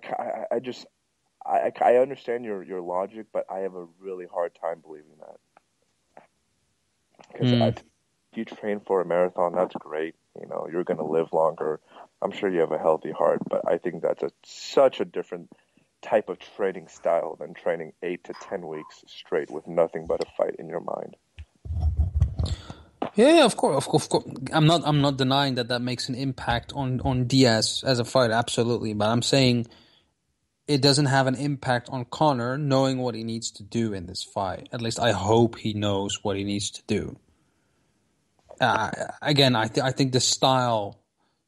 understand your logic, but I have a really hard time believing that. Because you train for a marathon, that's great. You're going to live longer. I'm sure you have a healthy heart, but I think that's such a different type of training style than training 8 to 10 weeks straight with nothing but a fight in your mind. Yeah, of course. I'm not denying that makes an impact on Diaz as a fighter, absolutely. But I'm saying it doesn't have an impact on Conor knowing what he needs to do in this fight. At least I hope he knows what he needs to do. Again, I think the style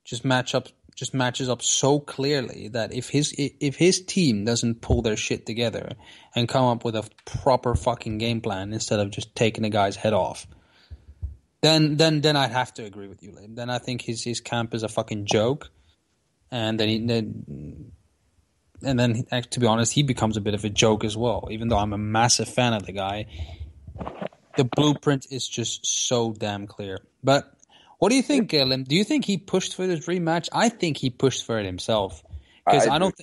just matches up so clearly that if his team doesn't pull their shit together and come up with a proper fucking game plan instead of just taking a guy's head off, then I'd have to agree with you, Lim. Then I think his camp is a fucking joke, and then to be honest, he becomes a bit of a joke as well. Even though I'm a massive fan of the guy, the blueprint is just so damn clear. But what do you think, Lim? Do you think he pushed for this rematch? I think he pushed for it himself because I don't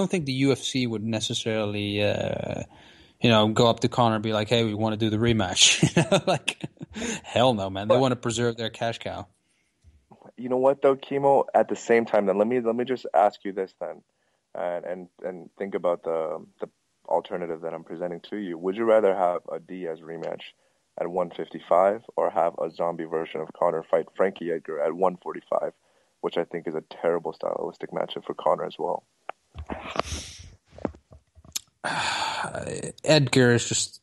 think the UFC would necessarily go up to Conor and be like, "Hey, we want to do the rematch." Like, hell no, man. They want to preserve their cash cow. You know what though, Kimo? At the same time, then let me just ask you this then, and think about the alternative that I'm presenting to you. Would you rather have a Diaz rematch at 155 or have a zombie version of Conor fight Frankie Edgar at 145, which I think is a terrible stylistic matchup for Conor as well? Edgar is just,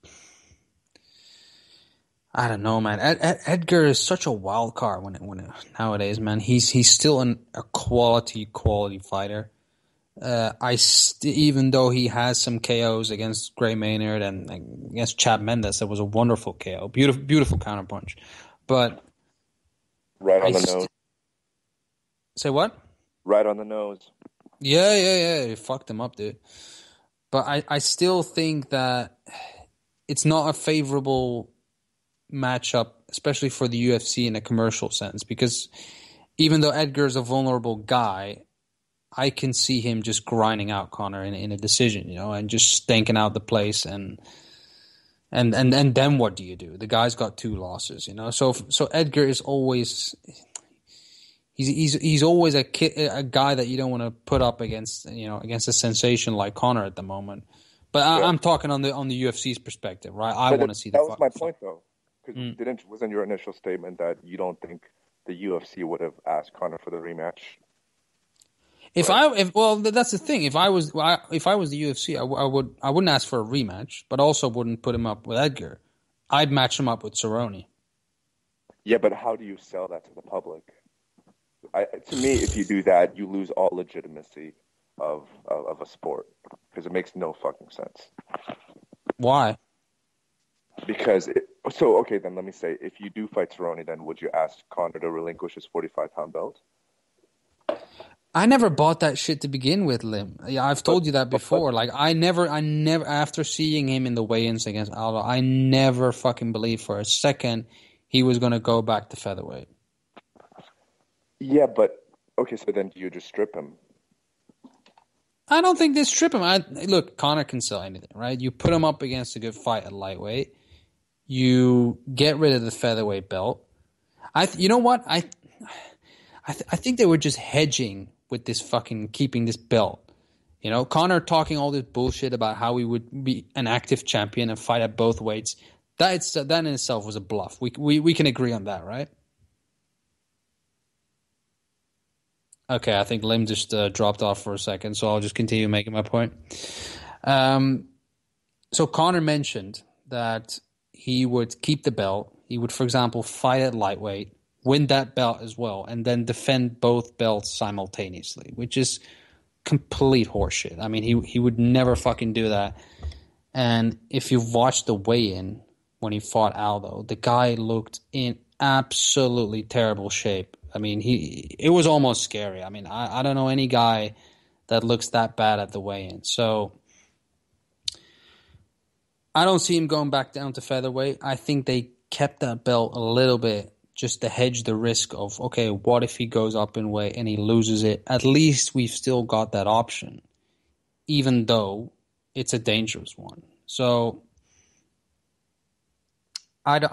I don't know, man. Edgar is such a wild card nowadays, man. He's still a quality fighter. Even though he has some KOs against Gray Maynard and against Chad Mendes, that was a wonderful KO, beautiful counterpunch. But right on the nose. Say what? Right on the nose. Yeah. He fucked him up, dude. But I still think that it's not a favorable matchup, especially for the UFC in a commercial sense, because even though Edgar is a vulnerable guy, I can see him just grinding out Conor in a decision, and just stanking out the place, and then what do you do? The guy's got 2 losses, So Edgar is always he's always a guy that you don't want to put up against a sensation like Conor at the moment. But I'm talking on the UFC's perspective, right? I want to see that was my point though. Because wasn't your initial statement that you don't think the UFC would have asked Conor for the rematch? That's the thing. If I was the UFC, I wouldn't ask for a rematch, but also wouldn't put him up with Edgar. I'd match him up with Cerrone. Yeah, but how do you sell that to the public? To me, if you do that, you lose all legitimacy of a sport, because it makes no fucking sense. Why? Because then let me say, if you do fight Cerrone, then would you ask Conor to relinquish his 45-pound belt? I never bought that shit to begin with, Lim. Yeah, I've told you that before. Like, I never, after seeing him in the weigh-ins against Aldo, I never fucking believed for a second he was going to go back to featherweight. Yeah, but, okay, so then do you just strip him? I don't think they strip him. Look, Conor can sell anything, right? You put him up against a good fight at lightweight. You get rid of the featherweight belt. You know what? I think they were just hedging with this fucking keeping this belt. Conor talking all this bullshit about how he would be an active champion and fight at both weights. That in itself was a bluff. We can agree on that, right? Okay, I think Lim just dropped off for a second, so I'll just continue making my point. So Conor mentioned that he would keep the belt. He would, for example, fight at lightweight, win that belt as well, and then defend both belts simultaneously, which is complete horseshit. I mean, he would never fucking do that. And if you've watched the weigh-in when he fought Aldo, the guy looked in absolutely terrible shape. I mean, it was almost scary. I mean, I don't know any guy that looks that bad at the weigh-in. So I don't see him going back down to featherweight. I think they kept that belt a little bit just to hedge the risk of, okay, what if he goes up in weight and he loses it? At least we've still got that option, even though it's a dangerous one. So it's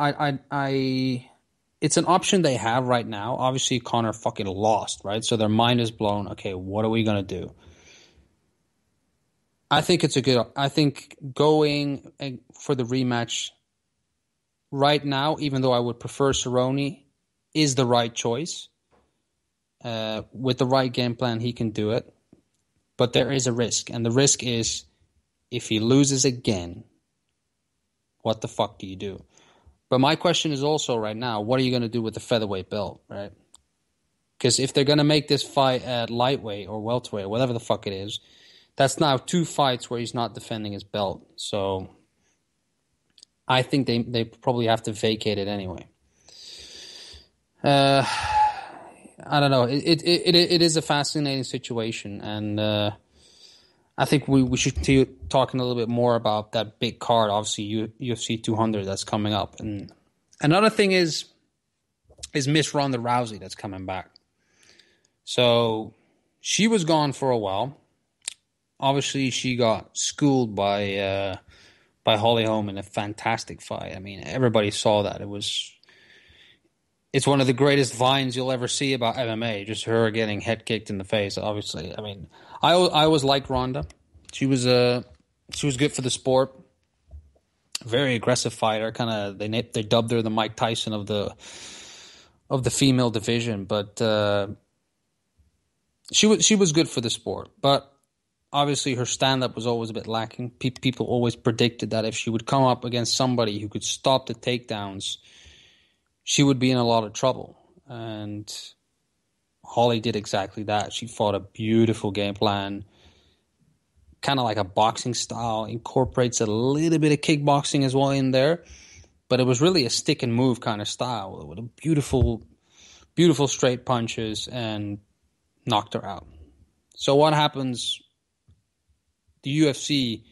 an option they have right now. Obviously, Conor fucking lost, right? So their mind is blown. Okay, what are we going to do? I think going for the rematch right now, even though I would prefer Cerrone, is the right choice. With the right game plan, he can do it. But there is a risk. And the risk is, if he loses again, what the fuck do you do? But my question is also right now, what are you going to do with the featherweight belt, right? Because if they're going to make this fight at lightweight or welterweight, whatever the fuck it is, that's now 2 fights where he's not defending his belt. So I think they probably have to vacate it anyway. I don't know. It is a fascinating situation, and I think we should continue talking a little bit more about that big card, obviously UFC 200 that's coming up. And another thing is Miss Ronda Rousey that's coming back. So she was gone for a while. Obviously, she got schooled by Holly Holm in a fantastic fight. I mean, everybody saw that. It It's one of the greatest vines you'll ever see about MMA. Just her getting head kicked in the face. Obviously, I mean, I always liked Ronda. She was good for the sport. Very aggressive fighter. Kind of they dubbed her the Mike Tyson of the female division. But she was good for the sport. But obviously, her stand-up was always a bit lacking. People always predicted that if she would come up against somebody who could stop the takedowns, she would be in a lot of trouble. And Holly did exactly that. She fought a beautiful game plan, kind of like a boxing style, incorporates a little bit of kickboxing as well in there. But it was really a stick and move kind of style with a beautiful, beautiful straight punches, and knocked her out. So what happens? The UFC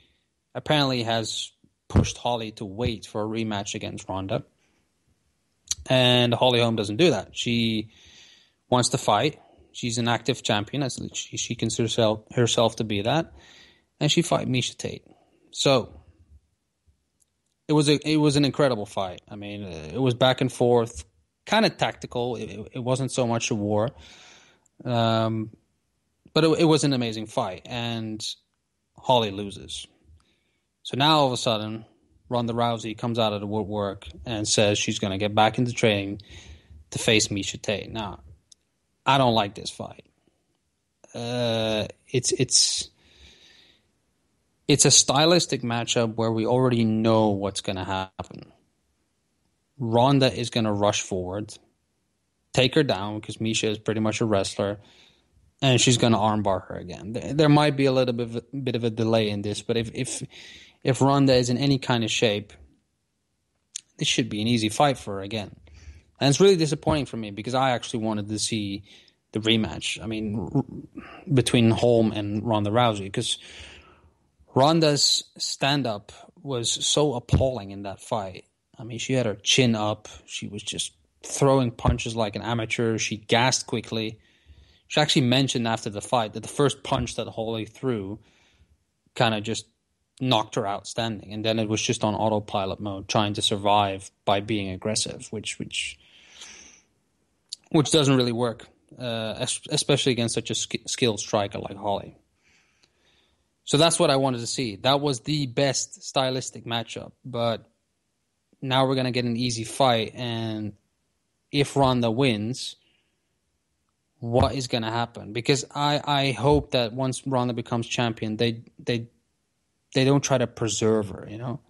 apparently has pushed Holly to wait for a rematch against Ronda. And Holly Holm doesn't do that. She wants to fight. She's an active champion. She considers herself to be that. And she fight Miesha Tate. So it was an incredible fight. I mean, it was back and forth, kind of tactical. It wasn't so much a war. But it was an amazing fight. And Holly loses. So now all of a sudden, Ronda Rousey comes out of the woodwork and says she's going to get back into training to face Miesha Tate. Now, I don't like this fight. It's a stylistic matchup where we already know what's going to happen. Ronda is going to rush forward, take her down because Miesha is pretty much a wrestler, and she's going to armbar her again. There might be a little bit of a delay in this, but if Ronda is in any kind of shape, this should be an easy fight for her again. And it's really disappointing for me because I actually wanted to see the rematch. I mean, between Holm and Ronda Rousey, because Ronda's stand-up was so appalling in that fight. I mean, she had her chin up. She was just throwing punches like an amateur. She gassed quickly. She actually mentioned after the fight that the first punch that Holly threw kind of just knocked her out standing, and then it was just on autopilot mode, trying to survive by being aggressive, which doesn't really work, especially against such a skilled striker like Holly. So that's what I wanted to see. That was the best stylistic matchup, but now we're going to get an easy fight, and if Ronda wins, what is going to happen? Because I hope that once Ronda becomes champion, they don't try to preserve her, you know?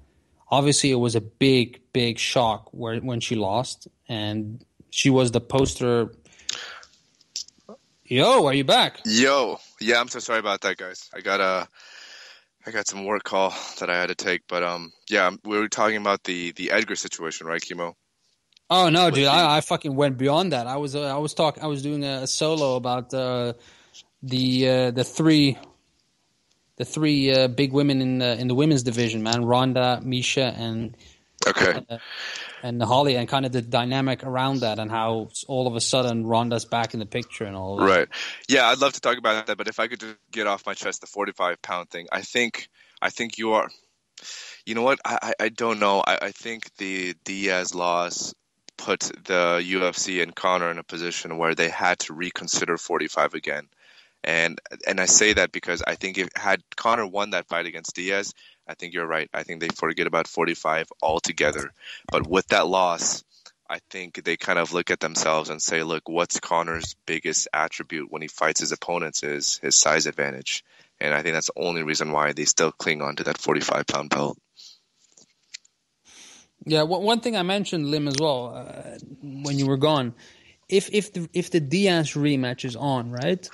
Obviously, it was a big, big shock when she lost, and she was the poster. Yo, are you back? Yo. Yeah, I'm so sorry about that, guys. I got some work call that I had to take, but yeah, we were talking about the Edgar situation, right, Kimo? Oh no, dude! I fucking went beyond that. I was doing a solo about the three big women in the women's division, man. Ronda, Miesha, and Holly, and kind of the dynamic around that, and how all of a sudden Ronda's back in the picture and all that. Right. Yeah, I'd love to talk about that, but if I could just get off my chest the 45-pound thing, I think you are. You know what? I don't know. I think the Diaz loss put the UFC and Conor in a position where they had to reconsider 45 again. And I say that because I think had Conor won that fight against Diaz, I think you're right. I think they forget about 45 altogether. But with that loss, I think they kind of look at themselves and say, look, what's Conor's biggest attribute when he fights his opponents is his size advantage. And I think that's the only reason why they still cling on to that 45-pound belt. Yeah, one thing I mentioned, Lim, as well, when you were gone, if the Diaz rematch is on, right?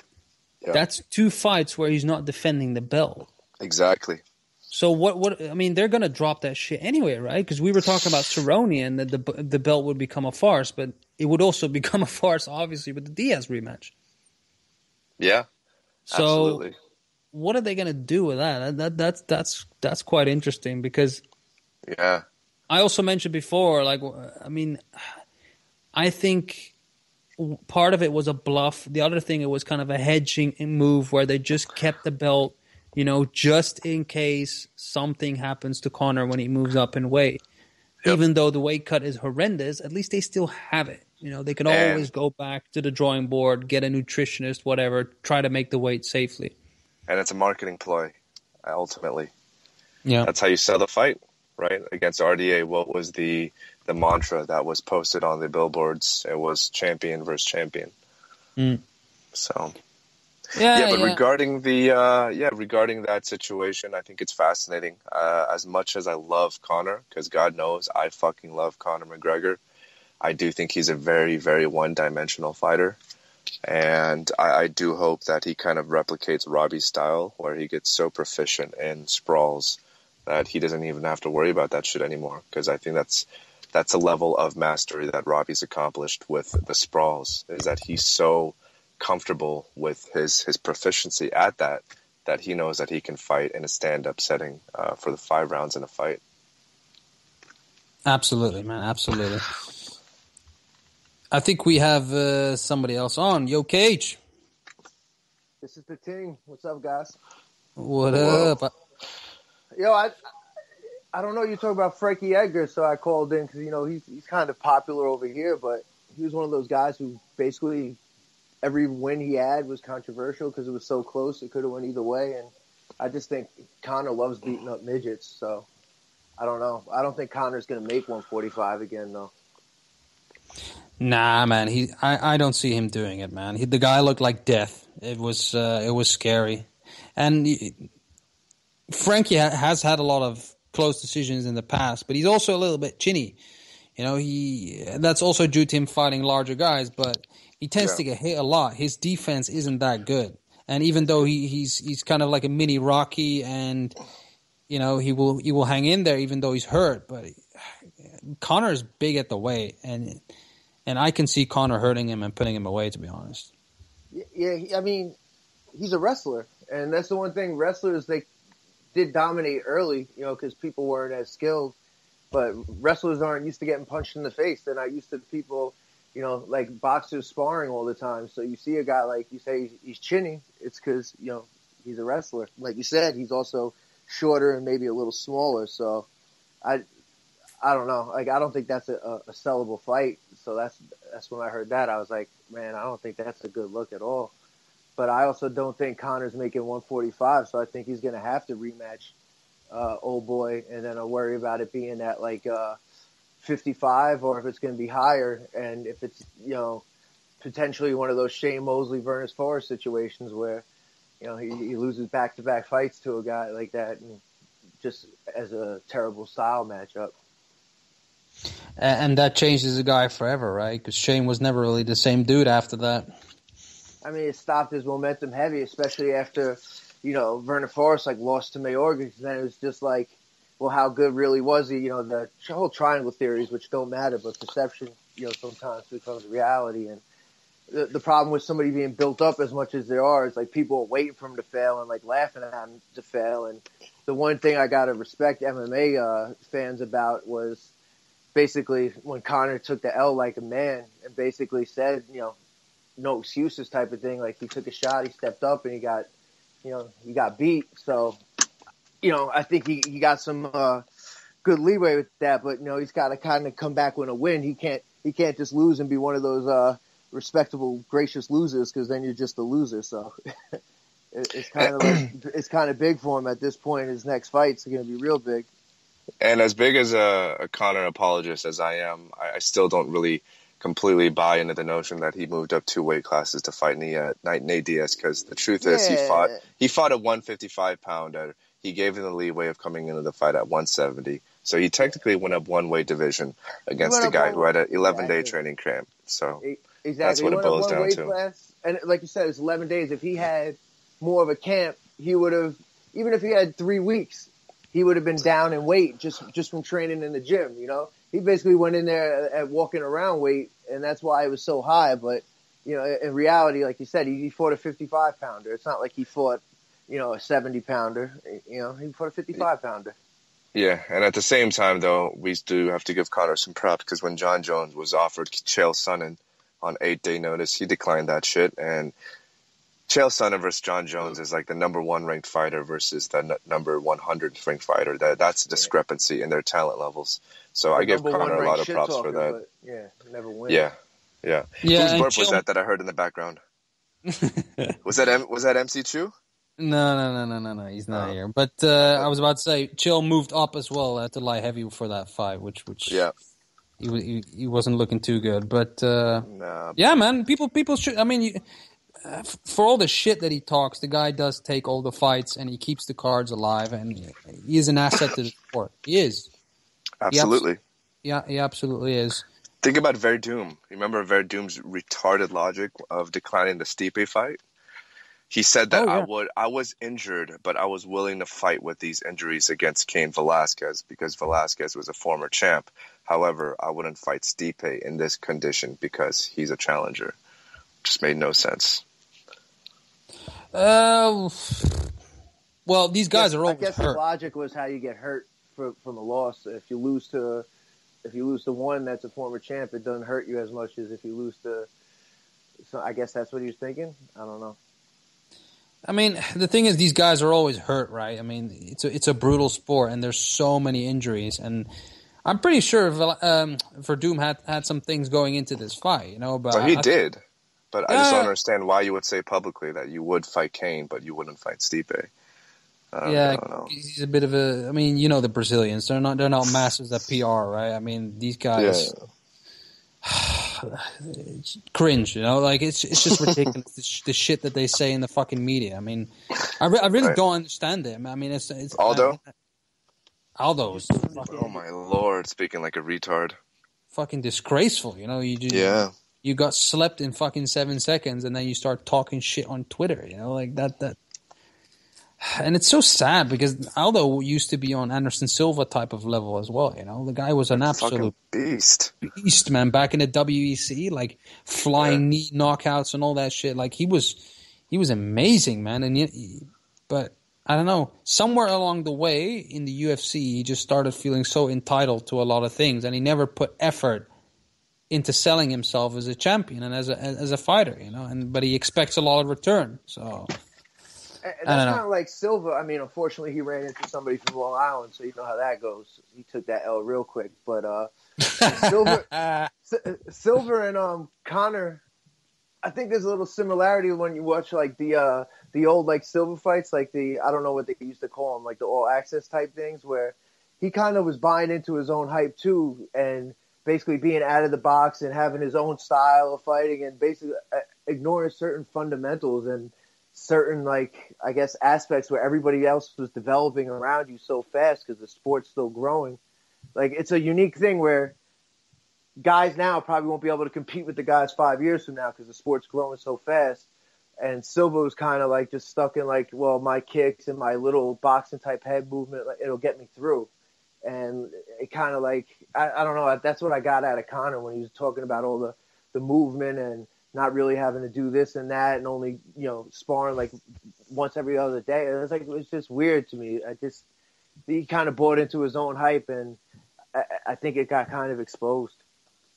Yeah. That's two fights where he's not defending the belt. Exactly. So what? I mean, they're gonna drop that shit anyway, right? Because we were talking about Cerrone and that the belt would become a farce, but it would also become a farce, obviously, with the Diaz rematch. Yeah. So absolutely. What are they gonna do with that? That's quite interesting because. Yeah. I also mentioned before, like, I mean, I think part of it was a bluff. The other thing, it was kind of a hedging move where they just kept the belt, you know, just in case something happens to Conor when he moves up in weight. Yep. Even though the weight cut is horrendous, at least they still have it. They can And always go back to the drawing board, get a nutritionist, whatever, try to make the weight safely. And it's a marketing ploy, ultimately. Yeah. That's how you sell the fight, right? Against RDA, what was the mantra that was posted on the billboards? It was champion versus champion. So, regarding regarding that situation, I think it's fascinating. As much as I love Conor, because God knows I fucking love Conor McGregor, I do think he's a very, very one-dimensional fighter. And I do hope that he kind of replicates Robbie's style, where he gets so proficient in sprawls that he doesn't even have to worry about that shit anymore. Because I think that's a level of mastery that Robbie's accomplished with the sprawls, is that he's so comfortable with his proficiency at that he knows that he can fight in a stand-up setting for the 5 rounds in a fight. Absolutely, man. Absolutely. I think we have somebody else on. Yo, Cage. This is the Ting. What's up, guys? What up? Yo, I don't know. You talk about Frankie Edgar, so I called in because he's kind of popular over here, but he was one of those guys who basically every win he had was controversial because it was so close. It could have went either way, and I just think Conor loves beating up midgets. So I don't know. I don't think Conor's going to make 145 again, though. Nah, man. I don't see him doing it, man. The guy looked like death. It was scary, and Frankie has had a lot of close decisions in the past, but he's also a little bit chinny. That's also due to him fighting larger guys, but he tends to get hit a lot. His defense isn't that good, and even though he's kind of like a mini Rocky, and he will hang in there even though he's hurt. But Conor's big at the weight, and I can see Conor hurting him and putting him away, to be honest. Yeah, I mean, he's a wrestler, and that's the one thing. Wrestlers, they did dominate early, because people weren't as skilled. But wrestlers aren't used to getting punched in the face. They're not used to people, like boxers sparring all the time. So you see a guy like you say he's chinny, it's because he's a wrestler. Like you said, he's also shorter and maybe a little smaller. So I don't know. Like I don't think that's a sellable fight. So that's when I heard that I was like, man, I don't think that's a good look at all. But I also don't think Conor's making 145, so I think he's going to have to rematch old boy, and then I'll worry about it being at like 55, or if it's going to be higher, and if it's potentially one of those Shane Mosley, Vernon Forrest situations where he loses back-to-back fights to a guy like that, and just as a terrible style matchup. And that changes a guy forever, right? Because Shane was never really the same dude after that. I mean, it stopped his momentum heavy, especially after, Vernon Forrest lost to Mayorga. Because then it was just like, well, how good really was he? The whole triangle theories, which don't matter, but perception, sometimes becomes reality. And the problem with somebody being built up as much as there are is like people are waiting for him to fail and like laughing at him to fail. And the one thing I got to respect MMA fans about was basically when Conor took the L like a man and basically said, no excuses type of thing. Like he took a shot, he stepped up, and he got beat. So, I think he got some good leeway with that. But he's got to kind of come back with a win. He can't just lose and be one of those respectable, gracious losers, because then you're just a loser. So it's kind of big for him at this point. His next fight's going to be real big. And as big as a Conor apologist as I am, I still don't really completely buy into the notion that he moved up 2 weight classes to fight Nate Diaz, because the truth is he fought at 155 pounder. He gave him the leeway of coming into the fight at 170. So he technically went up 1 weight division against a guy who had an 11-day training camp. So that's what it boils down to. Class, and like you said, it's 11 days. If he had more of a camp, he would have, even if he had 3 weeks, he would have been down in weight just from training in the gym, He basically went in there at walking around weight, and that's why it was so high. But, in reality, like you said, he fought a 55-pounder. It's not like he fought, a 70-pounder. He fought a 55-pounder. Yeah, and at the same time, though, we do have to give Conor some props, because when John Jones was offered Chael Sonnen on 8-day notice, he declined that shit. And Chael Sonnen versus John Jones is like the number 1 ranked fighter versus the number 100 ranked fighter. That's a discrepancy in their talent levels. So I give Conor a lot of props for that. Never win. Yeah. Yeah. Yeah, Whose and burp was that I heard in the background? Was that MC Chu? No. He's not here. But I was about to say, Chill moved up as well to light heavy for that fight, which Yeah. he wasn't looking too good. But Nah. yeah, man, people should. I mean, for all the shit that he talks, the guy does take all the fights and he keeps the cards alive, and he is an asset to the sport. He is. Absolutely. He absolutely is. Think about Verdum. Remember Verdum's retarded logic of declining the Stipe fight? He said that I was injured, but I was willing to fight with these injuries against Cain Velasquez because Velasquez was a former champ. However, I wouldn't fight Stipe in this condition because he's a challenger. Just made no sense. Well, these guys are always hurt. I guess the logic was how you get hurt from a loss. If you lose to one that's a former champ, it doesn't hurt you as much as if you lose to. So I guess that's what he was thinking. I don't know. I mean, the thing is, these guys are always hurt, right? I mean, it's a brutal sport, and there's so many injuries, and I'm pretty sure Verdum had some things going into this fight, But he did. But I just don't understand why you would say publicly that you would fight Cain, but you wouldn't fight Stipe. I don't know. He's a bit of a. I mean, the Brazilians. They're not masters at PR, right? I mean, these guys. Yeah. Cringe, like it's just ridiculous. The shit that they say in the fucking media. I mean, I really don't understand it. I mean, it's Aldo. Aldo's. Oh my lord, speaking like a retard. Fucking disgraceful, You got slept in fucking 7 seconds, and then you start talking shit on Twitter, like that. And it's so sad because Aldo used to be on Anderson Silva type of level as well. The guy was an absolute beast, man. Back in the WEC, like flying knee knockouts and all that shit. Like he was amazing, man. But I don't know. Somewhere along the way in the UFC, he just started feeling so entitled to a lot of things, and he never put effort into selling himself as a champion and as a fighter. But he expects a lot of return. So. And that's kind of like Silva. I mean, unfortunately, he ran into somebody from Long Island, so you know how that goes. He took that L real quick. But Silva and Conor, I think there's a little similarity when you watch like the old like Silva fights, like I don't know what they used to call them, like the all access type things, where he kind of was buying into his own hype too, and basically being out of the box and having his own style of fighting, and basically ignoring certain fundamentals and certain, like, I guess, aspects where everybody else was developing around you so fast because the sport's still growing. Like, it's a unique thing where guys now probably won't be able to compete with the guys 5 years from now because the sport's growing so fast. And Silva was kind of like just stuck in like, well, my kicks and my little boxing type head movement, like, it'll get me through. And it kind of like, I don't know, that's what I got out of Conor when he was talking about all the movement and not really having to do this and that, and only, sparring like once every other day. And it was just weird to me. He kind of bought into his own hype, and I think it got kind of exposed.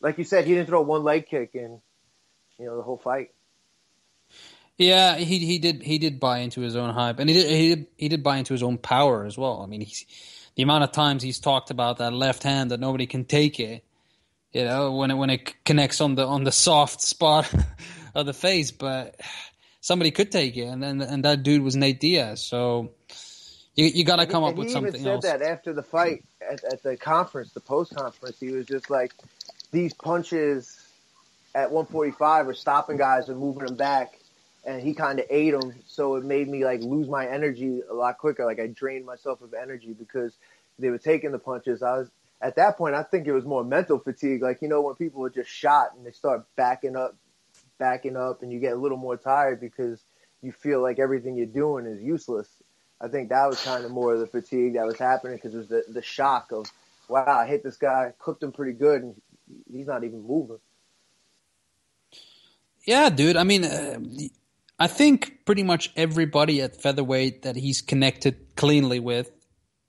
Like you said, he didn't throw one leg kick in, the whole fight. Yeah, he did buy into his own hype, and he did buy into his own power as well. I mean, the amount of times he's talked about that left hand that nobody can take it. When it connects on the soft spot of the face, but somebody could take it, and that dude was Nate Diaz. So you got to come up with something else. He even said that after the fight at the conference, the post conference, he was just like, these punches at 145 are stopping guys and moving them back, and he kind of ate them. So it made me like lose my energy a lot quicker. Like I drained myself of energy because they were taking the punches. At that point, I think it was more mental fatigue. Like, when people are just shot and they start backing up, and you get a little more tired because you feel like everything you're doing is useless. I think that was kind of more of the fatigue that was happening because it was the shock of, wow, I hit this guy, cooked him pretty good, and he's not even moving. Yeah, dude. I mean, I think pretty much everybody at featherweight that he's connected cleanly with,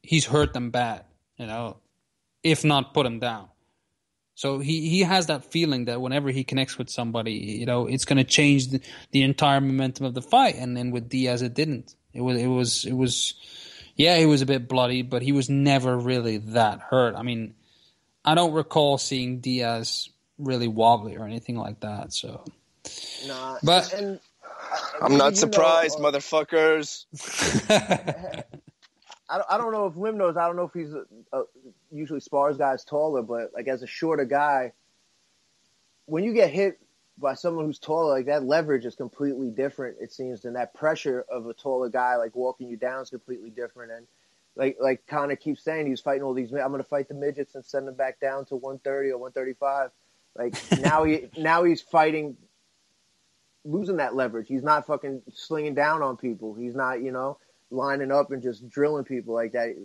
he's hurt them bad, if not put him down. So he has that feeling that whenever he connects with somebody, it's going to change the entire momentum of the fight. And then with Diaz, it didn't. It was, yeah, he was a bit bloody, but he was never really that hurt. I mean, I don't recall seeing Diaz really wobbly or anything like that. So, Nah, but and I'm not surprised, motherfuckers. I don't know if Lim knows. I don't know if he's usually spars guys taller, but like as a shorter guy, when you get hit by someone who's taller, like that leverage is completely different. It seems, than that pressure of a taller guy like walking you down is completely different. And like Conor keeps saying, he's fighting all these. I'm going to fight the midgets and send them back down to 130 or 135. Like now he's fighting, losing that leverage. He's not fucking slinging down on people. He's not lining up and just drilling people like that.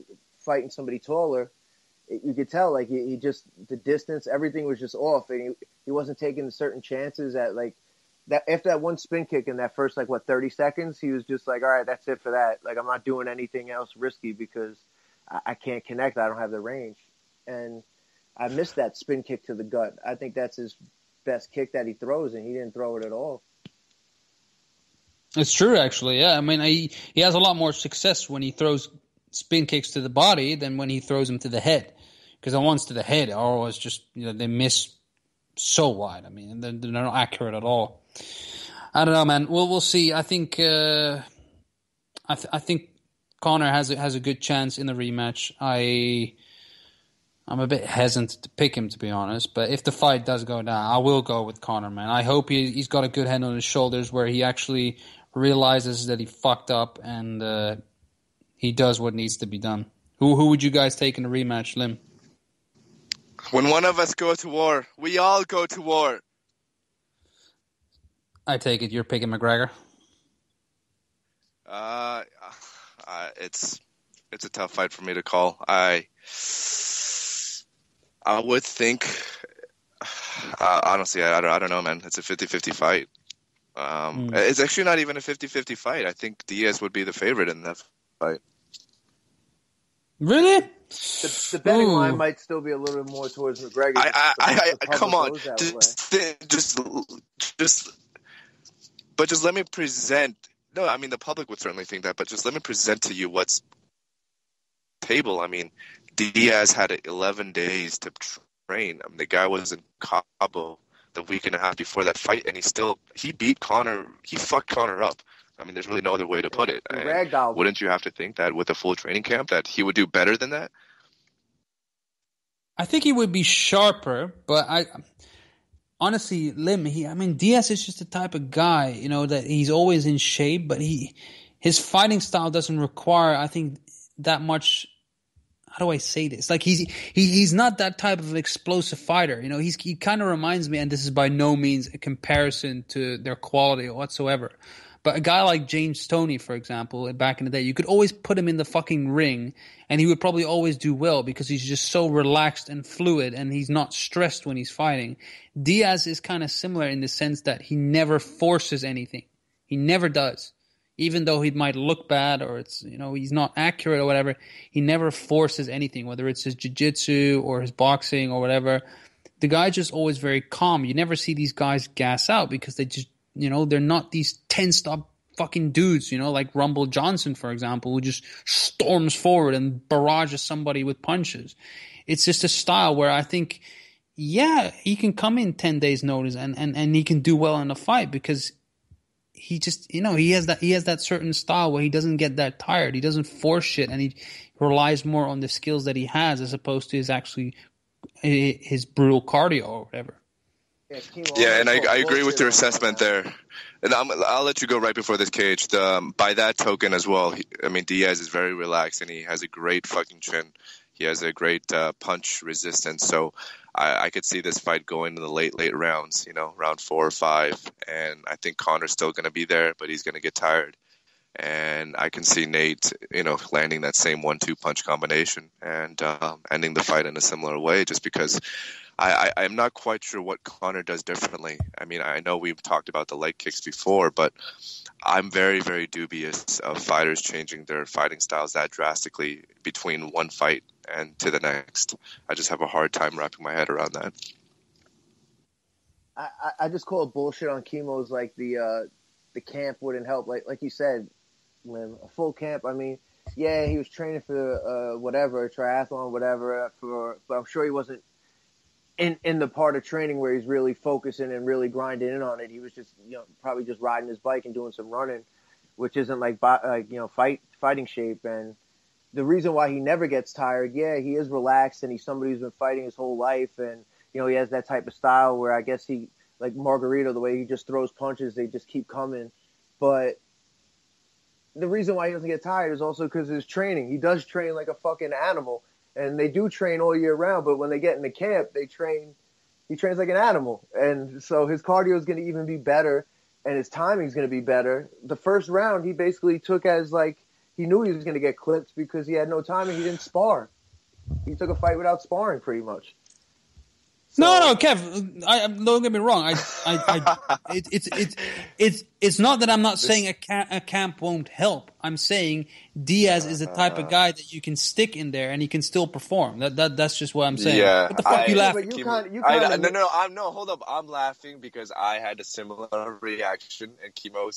Fighting somebody taller, you could tell like he just, the distance, everything was just off, and he wasn't taking certain chances at like that. After that one spin kick in that first 30 seconds, he was just like, all right, that's it for that. Like I'm not doing anything else risky because I can't connect. I don't have the range. And I missed that spin kick to the gut. I think that's his best kick that he throws, and he didn't throw it at all. It's true, actually. Yeah, I mean, he has a lot more success when he throws spin kicks to the body than when he throws them to the head. Because the ones to the head are always just, they miss so wide. I mean, they're not accurate at all. I don't know, man. We'll see. I think I think Conor has a good chance in the rematch. I'm a bit hesitant to pick him, to be honest. But if the fight does go down, I will go with Conor, man. I hope he's got a good head on his shoulders where he actually realizes that he fucked up and he does what needs to be done. Who would you guys take in a rematch, Lim? When one of us go to war, we all go to war. I take it you're picking McGregor. It's a tough fight for me to call. I would think, honestly, I don't know, man. It's a 50-50 fight. It's actually not even a 50-50 fight. I think Diaz would be the favorite in that fight. Really? The betting line might still be a little bit more towards McGregor. Come on, just let me present. No, I mean the public would certainly think that, but just let me present to you what's table. I mean, Diaz had 11 days to train. I mean, the guy was in Cabo the week and a half before that fight, and he beat Conor. He fucked Conor up. I mean, there's really no other way to put it. Wouldn't you have to think that with a full training camp that he would do better than that? I think he would be sharper, but honestly, Lim, Diaz is just the type of guy, that he's always in shape, but his fighting style doesn't require, I think, that much. How do I say this? Like he's not that type of explosive fighter. He kind of reminds me, and this is by no means a comparison to their quality whatsoever. But a guy like James Stoney, for example, back in the day, you could always put him in the fucking ring and he would probably always do well because he's just so relaxed and fluid and he's not stressed when he's fighting. Diaz is kind of similar in the sense that he never forces anything. He never does. Even though he might look bad or it's, he's not accurate or whatever, he never forces anything, whether it's his jiu-jitsu or his boxing or whatever. The guy's just always very calm. You never see these guys gas out because they just, they're not these 10-stop fucking dudes, like Rumble Johnson, for example, who just storms forward and barrages somebody with punches. It's just a style where I think, yeah, he can come in 10 days notice and he can do well in a fight because he just, he has that certain style where he doesn't get that tired. He doesn't force shit and he relies more on the skills that he has as opposed to his brutal cardio or whatever. Yeah, and I agree with your assessment there. And I'll let you go right before this cage. By that token as well, Diaz is very relaxed and he has a great fucking chin. He has a great punch resistance. So I could see this fight going to the late rounds, round 4 or 5. And I think Conor's still going to be there, but he's going to get tired. And I can see Nate, landing that same 1-2 punch combination and ending the fight in a similar way just because I'm not quite sure what Conor does differently. I mean, I know we've talked about the leg kicks before, but I'm very, very dubious of fighters changing their fighting styles that drastically between one fight and to the next. I just have a hard time wrapping my head around that. I just call it bullshit on Kimo's, like the camp wouldn't help. Like you said, Lim, a full camp. I mean, yeah, he was training for whatever, triathlon, whatever, but I'm sure he wasn't in the part of training where he's really focusing and really grinding in on it, he was just, probably just riding his bike and doing some running, which isn't like fighting shape. And the reason why he never gets tired, he is relaxed and he's somebody who's been fighting his whole life, and he has that type of style where I guess he, like Margarito, the way he just throws punches, they just keep coming. But the reason why he doesn't get tired is also because of his training. He does train like a fucking animal, and they do train all year round, but when they get into camp, he trains like an animal. And so his cardio is going to even be better, and his timing is going to be better. The first round, he basically took as like, he knew he was going to get clipped because he had no timing. He didn't spar. He took a fight without sparring pretty much. So, No, Kev. Don't get me wrong. It's not that I'm not saying a camp won't help. I'm saying Diaz is the type of guy that you can stick in there and he can still perform. That's just what I'm saying. Yeah, what the fuck you laughing? No, hold up. I'm laughing because I had a similar reaction, and Kimo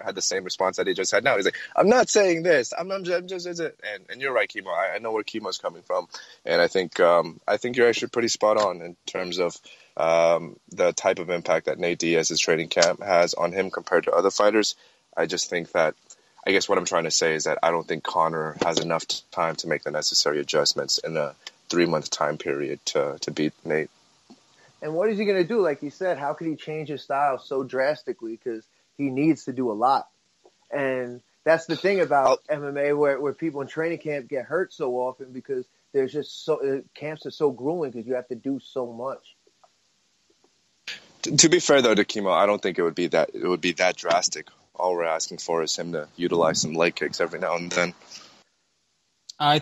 had the same response that he just had now. He's like, "I'm not saying this. I'm just and you're right, Kimo. I know where Kimo's coming from, and I think you're actually pretty spot on in terms of the type of impact that Nate Diaz's training camp has on him compared to other fighters. I just think that, I guess what I'm trying to say is that I don't think Conor has enough time to make the necessary adjustments in a 3-month time period to beat Nate. And what is he going to do? Like you said, how could he change his style so drastically? Because he needs to do a lot. And that's the thing about MMA where people in training camp get hurt so often, because there's just camps are so grueling because you have to do so much. To be fair though to Kimo, I don't think it would be that drastic. All we're asking for is him to utilize some leg kicks every now and then. I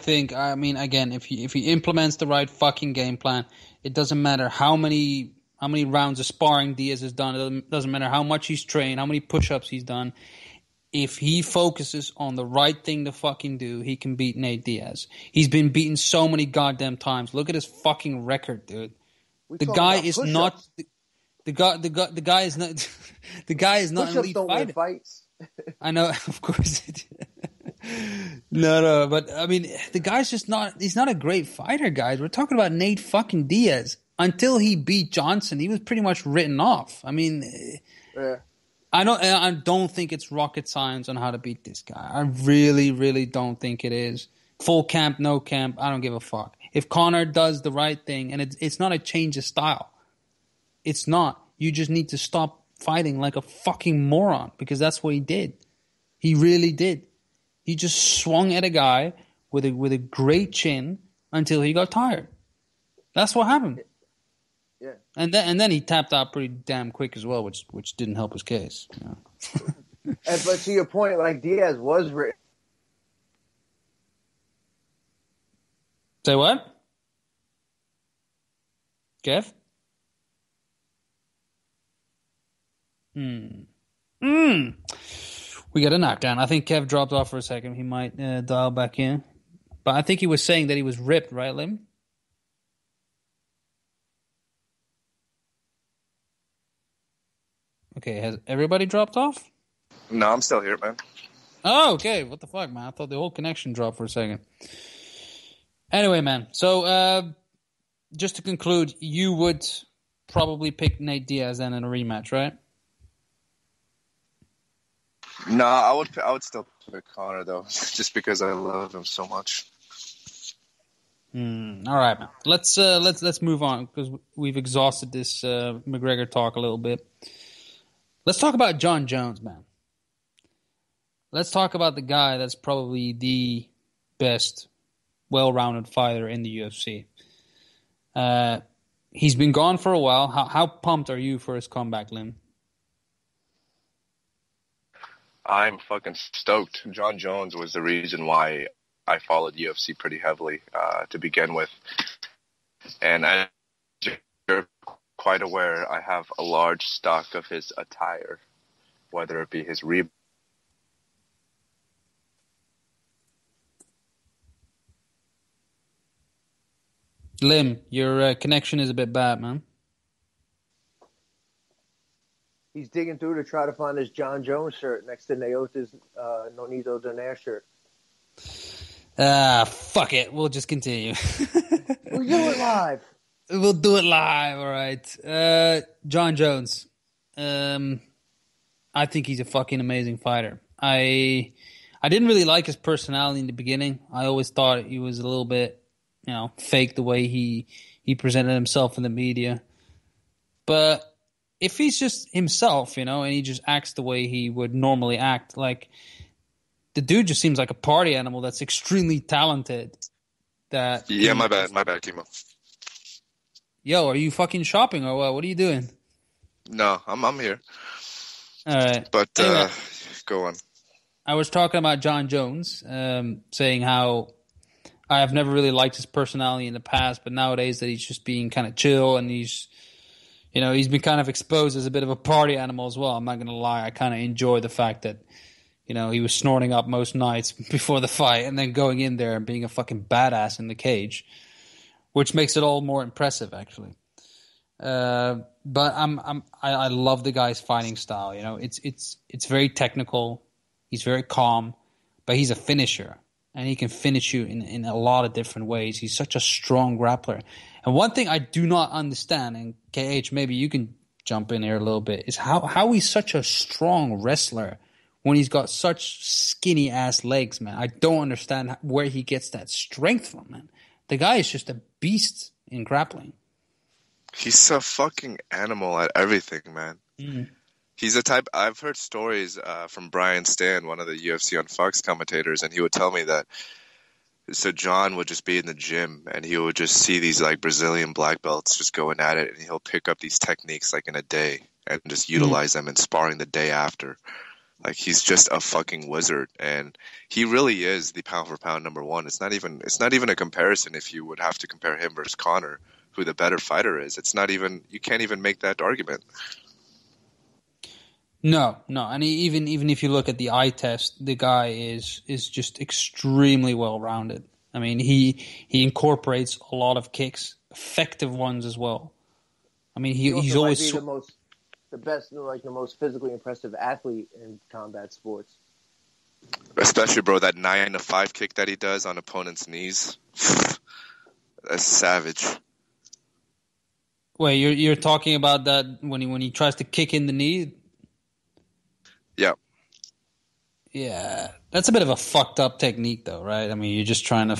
mean, again, if he implements the right fucking game plan, it doesn't matter how many rounds of sparring Diaz has done. It doesn't matter how much he's trained, how many push-ups he's done. If he focuses on the right thing to fucking do, he can beat Nate Diaz. He's been beaten so many goddamn times. Look at his fucking record, dude. The guy is not an elite fighter. Fights. I know, of course. No, but I mean, the guy's just he's not a great fighter, guys. We're talking about Nate fucking Diaz. Until he beat Johnson, he was pretty much written off. I mean, yeah. I don't think it's rocket science on how to beat this guy. I really, really don't think it is. Full camp, no camp, I don't give a fuck. If Conor does the right thing, and it's not a change of style. It's not. You just need to stop fighting like a fucking moron, because that's what he did. He really did. He just swung at a guy with a great chin until he got tired. That's what happened. Yeah. And then he tapped out pretty damn quick as well, which didn't help his case. You know? But to your point, like, Diaz was written. Say what? Kev? We got a knockdown. I think Kev dropped off for a second. He might dial back in. But I think he was saying that he was ripped, right, Lim? Okay, has everybody dropped off? No, I'm still here, man. Oh, okay. What the fuck, man? I thought the whole connection dropped for a second. Anyway, man. So, just to conclude, you would probably pick Nate Diaz then in a rematch, right? No, I would still pick Conor though, just because I love him so much. All right, man. Let's move on, because we've exhausted this McGregor talk a little bit. Let's talk about Jon Jones, man. Let's talk about the guy that's probably the best, well-rounded fighter in the UFC. He's been gone for a while. How pumped are you for his comeback, Lim? I'm fucking stoked. Jon Jones was the reason why I followed UFC pretty heavily to begin with. And as you're quite aware, I have a large stock of his attire, whether it be his Lim, your connection is a bit bad, man. He's digging through to try to find his Jon Jones shirt next to Naota's Nonito Donaire shirt. Fuck it. We'll just continue. We'll do it live. We'll do it live, all right. John Jones. I think he's a fucking amazing fighter. I didn't really like his personality in the beginning. I always thought he was a little bit, fake the way he presented himself in the media. But if he's just himself, and he just acts the way he would normally act, like the dude just seems like a party animal that's extremely talented. Yeah, my bad, Kimo. Yo, are you fucking shopping or what? What are you doing? No, I'm here. All right. But anyway, go on. I was talking about John Jones, saying how I have never really liked his personality in the past, but nowadays that he's just being kind of chill and he's been kind of exposed as a bit of a party animal as well. I'm not going to lie. I kind of enjoy the fact that, he was snorting up most nights before the fight and then going in there and being a fucking badass in the cage, which makes it all more impressive, actually. But I love the guy's fighting style. It's very technical. He's very calm, but he's a finisher, and he can finish you in a lot of different ways. He's such a strong grappler. And one thing I do not understand, and KH, maybe you can jump in here a little bit, is how he's such a strong wrestler when he's got such skinny ass legs, man. I don't understand where he gets that strength from, man. The guy is just a beast in grappling. He's a fucking animal at everything, man. Mm. He's a type. I've heard stories from Brian Stan, one of the UFC on Fox commentators, and he would tell me that. So John would just be in the gym, and he would just see these like Brazilian black belts just going at it, and he'll pick up these techniques like in a day and just utilize them in sparring the day after. Like he's just a fucking wizard, and he really is the pound for pound number one. It's not even a comparison if you would have to compare him versus Conor, who the better fighter is. It's not even, you can't even make that argument. No, and even if you look at the eye test, the guy is just extremely well rounded. I mean, he incorporates a lot of kicks, effective ones as well. I mean, he's always the best, like the most physically impressive athlete in combat sports. Especially, bro, that 9-to-5 kick that he does on opponents' knees. That's savage. Wait, you're talking about that when he tries to kick in the knee? Yeah. Yeah, that's a bit of a fucked up technique, though, right? I mean, you're just trying to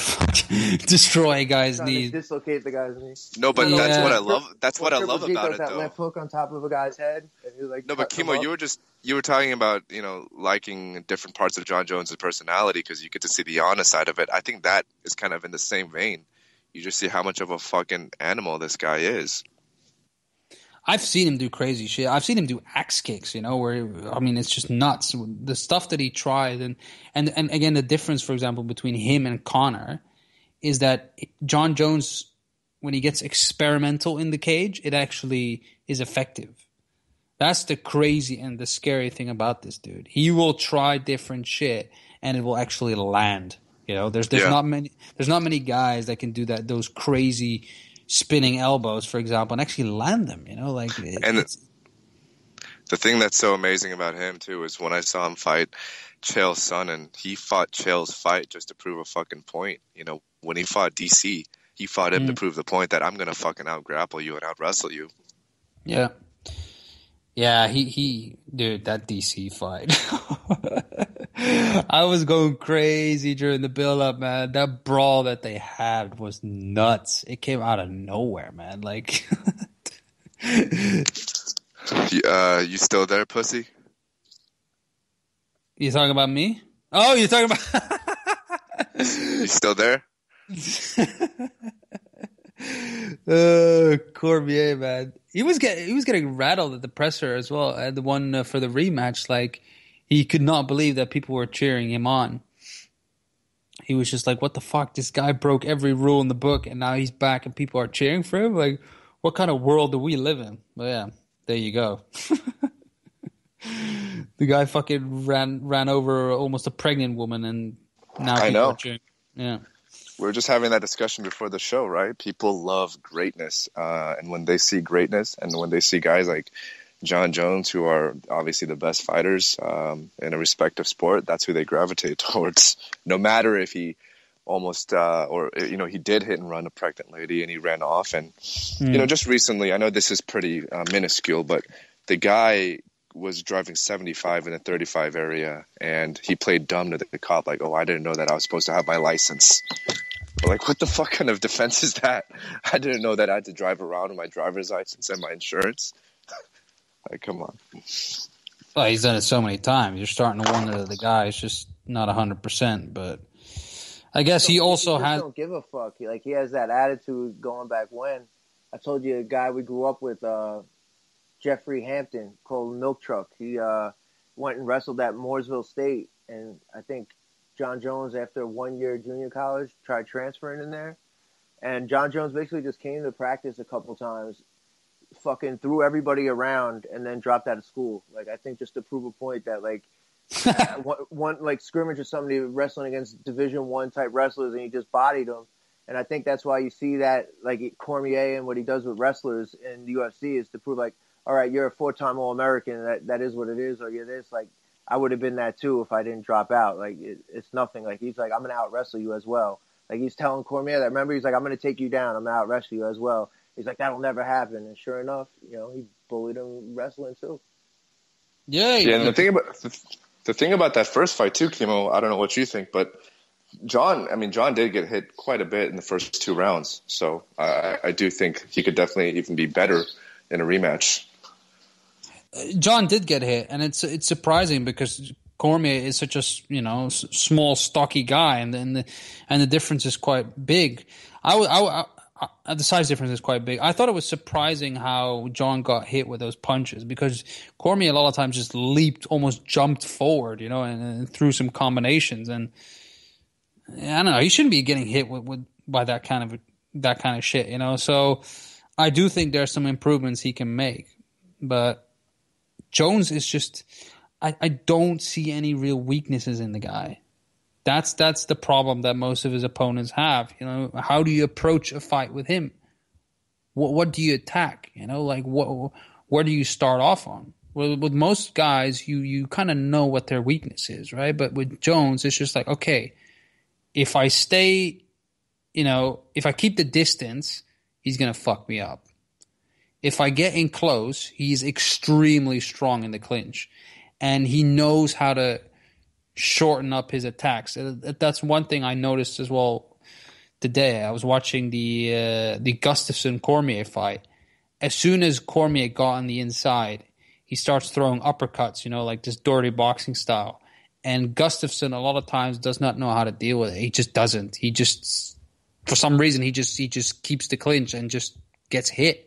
destroy a guy's knee, dislocate the guy's knee. No, but that's what I love. That's what I love about it, that though. left hook on top of a guy's head, and he like. No, but Kimo, you were talking about liking different parts of John Jones' personality because you get to see the honest side of it. I think that is kind of in the same vein. You just see how much of a fucking animal this guy is. I've seen him do crazy shit. I've seen him do axe kicks, where, I mean, it's just nuts. The stuff that he tried. And again, the difference, for example, between him and Conor is that John Jones, when he gets experimental in the cage, it actually is effective. That's the crazy and the scary thing about this dude. He will try different shit and it will actually land. There's not many guys that can do that, those crazy spinning elbows, for example, and actually land them, the thing that's so amazing about him, too, is when I saw him fight Chael's son, and he fought Chael's fight just to prove a fucking point. When he fought DC, he fought him to prove the point that I'm going to fucking out-grapple you and out-wrestle you. Yeah. Yeah, dude, that DC fight. I was going crazy during the build-up, man. That brawl that they had was nuts. It came out of nowhere, man. Like, you still there, pussy? You talking about me? Oh, you're talking about... You still there? Cormier, man. He was getting rattled at the presser as well. At the one for the rematch, like, he could not believe that people were cheering him on. He was just like, what the fuck? This guy broke every rule in the book and now he's back and people are cheering for him? Like, what kind of world do we live in? But yeah, there you go. The guy fucking ran over almost a pregnant woman and now people are cheering. Yeah. We were just having that discussion before the show, right? People love greatness. And when they see greatness and when they see guys like John Jones, who are obviously the best fighters in a respective sport, that's who they gravitate towards. No matter if he almost, he did hit and run a pregnant lady and he ran off. And, Mm. Just recently, I know this is pretty minuscule, but the guy was driving 75 in the 35 area and he played dumb to the cop. Like, oh, I didn't know that I was supposed to have my license. But like, what the fuck kind of defense is that? I didn't know that I had to drive around with my driver's license and my insurance. Like, come on. Well, he's done it so many times. You're starting to wonder that the guy is just not 100%. But I guess he also has. Don't give a fuck. Like, he has that attitude going back when. I told you a guy we grew up with, Jeffrey Hampton, called Milk Truck. He went and wrestled at Mooresville State, and I think John Jones, after 1 year junior college, tried transferring in there. And John Jones basically just came to practice a couple times, fucking threw everybody around, and then dropped out of school. Like, I think just to prove a point that, like, one like scrimmage or somebody wrestling against Division I type wrestlers, and he just bodied them. And I think that's why you see that, like, Cormier and what he does with wrestlers in the UFC is to prove, like, all right, you're a 4-time All-American. That is what it is, or you're this. Like, I would have been that too if I didn't drop out. Like, it's nothing. Like, he's like, I'm going to out-wrestle you as well. Like, he's telling Cormier that, remember, he's like, I'm going to take you down. I'm going to out-wrestle you as well. He's like, that'll never happen. And sure enough, he bullied him wrestling too. Yeah. And the thing about that first fight too, Kimo, I don't know what you think, but John did get hit quite a bit in the first 2 rounds. So I do think he could definitely even be better in a rematch. John did get hit, and it's surprising because Cormier is such a small, stocky guy, and the difference is quite big. The size difference is quite big. I thought it was surprising how John got hit with those punches because Cormier a lot of times just almost jumped forward, and threw some combinations. And I don't know, he shouldn't be getting hit by that kind of shit, So I do think there's some improvements he can make, but Jones is just, I don't see any real weaknesses in the guy. That's the problem that most of his opponents have. How do you approach a fight with him? What do you attack? Where do you start off on? Well, with most guys, you kind of know what their weakness is, right? But with Jones, it's just like, okay, if I stay, if I keep the distance, he's gonna fuck me up. If I get in close, he's extremely strong in the clinch, and he knows how to shorten up his attacks. That's one thing I noticed as well today. I was watching the Gustafsson-Cormier fight. As soon as Cormier got on the inside, he starts throwing uppercuts, like this dirty boxing style. And Gustafsson a lot of times does not know how to deal with it. He just doesn't. He just, for some reason, he just keeps the clinch and just gets hit.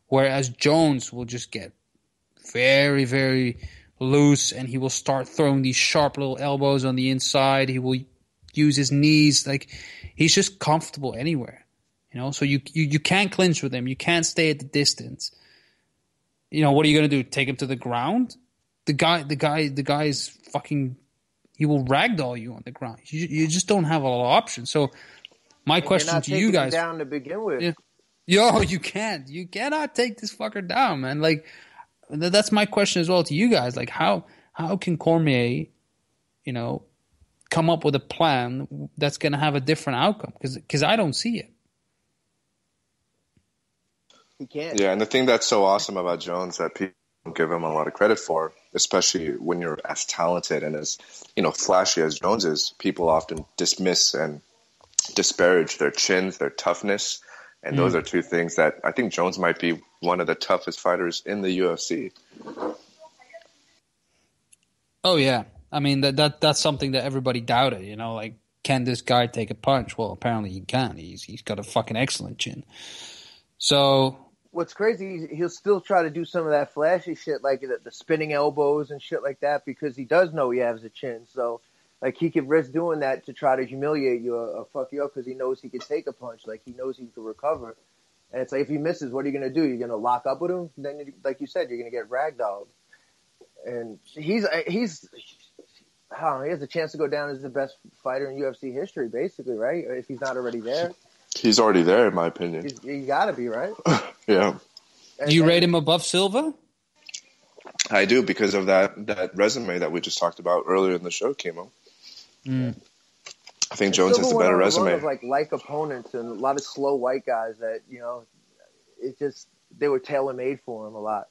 Whereas Jones will just get very, very loose, and he will start throwing these sharp little elbows on the inside. He will use his knees. Like, he's just comfortable anywhere, So you can't clinch with him. You can't stay at the distance. What are you going to do? Take him to the ground? The guy is fucking. He will ragdoll you on the ground. You just don't have a lot of options. So my question to you guys: down to begin with. Yeah. Yo, you can't. You cannot take this fucker down, man. Like, that's my question as well to you guys. Like, how can Cormier, come up with a plan that's going to have a different outcome? Because I don't see it. He can't. Yeah, and the thing that's so awesome about Jones that people don't give him a lot of credit for, especially when you're as talented and as flashy as Jones is, people often dismiss and disparage their chins, their toughness. And those are two things that I think Jones might be one of the toughest fighters in the UFC. Oh, yeah. I mean, that's something that everybody doubted, like, can this guy take a punch? Well, apparently he can. He's got a fucking excellent chin. So what's crazy, he'll still try to do some of that flashy shit, like the spinning elbows and shit like that, because he does know he has a chin. So, like, he could risk doing that to try to humiliate you or fuck you up because he knows he can take a punch. Like, he knows he can recover. And it's like, if he misses, what are you going to do? You're going to lock up with him? Then, like you said, you're going to get ragdolled. And he has a chance to go down as the best fighter in UFC history, basically, right? If he's not already there. He's already there, in my opinion. You got to be, right? Yeah. Do you rate him above Silva? I do, because of that resume that we just talked about earlier in the show, Kimo. I think And Jones has Silva the went better on a run resume. of like opponents and a lot of slow white guys that it just they were tailor made for him a lot.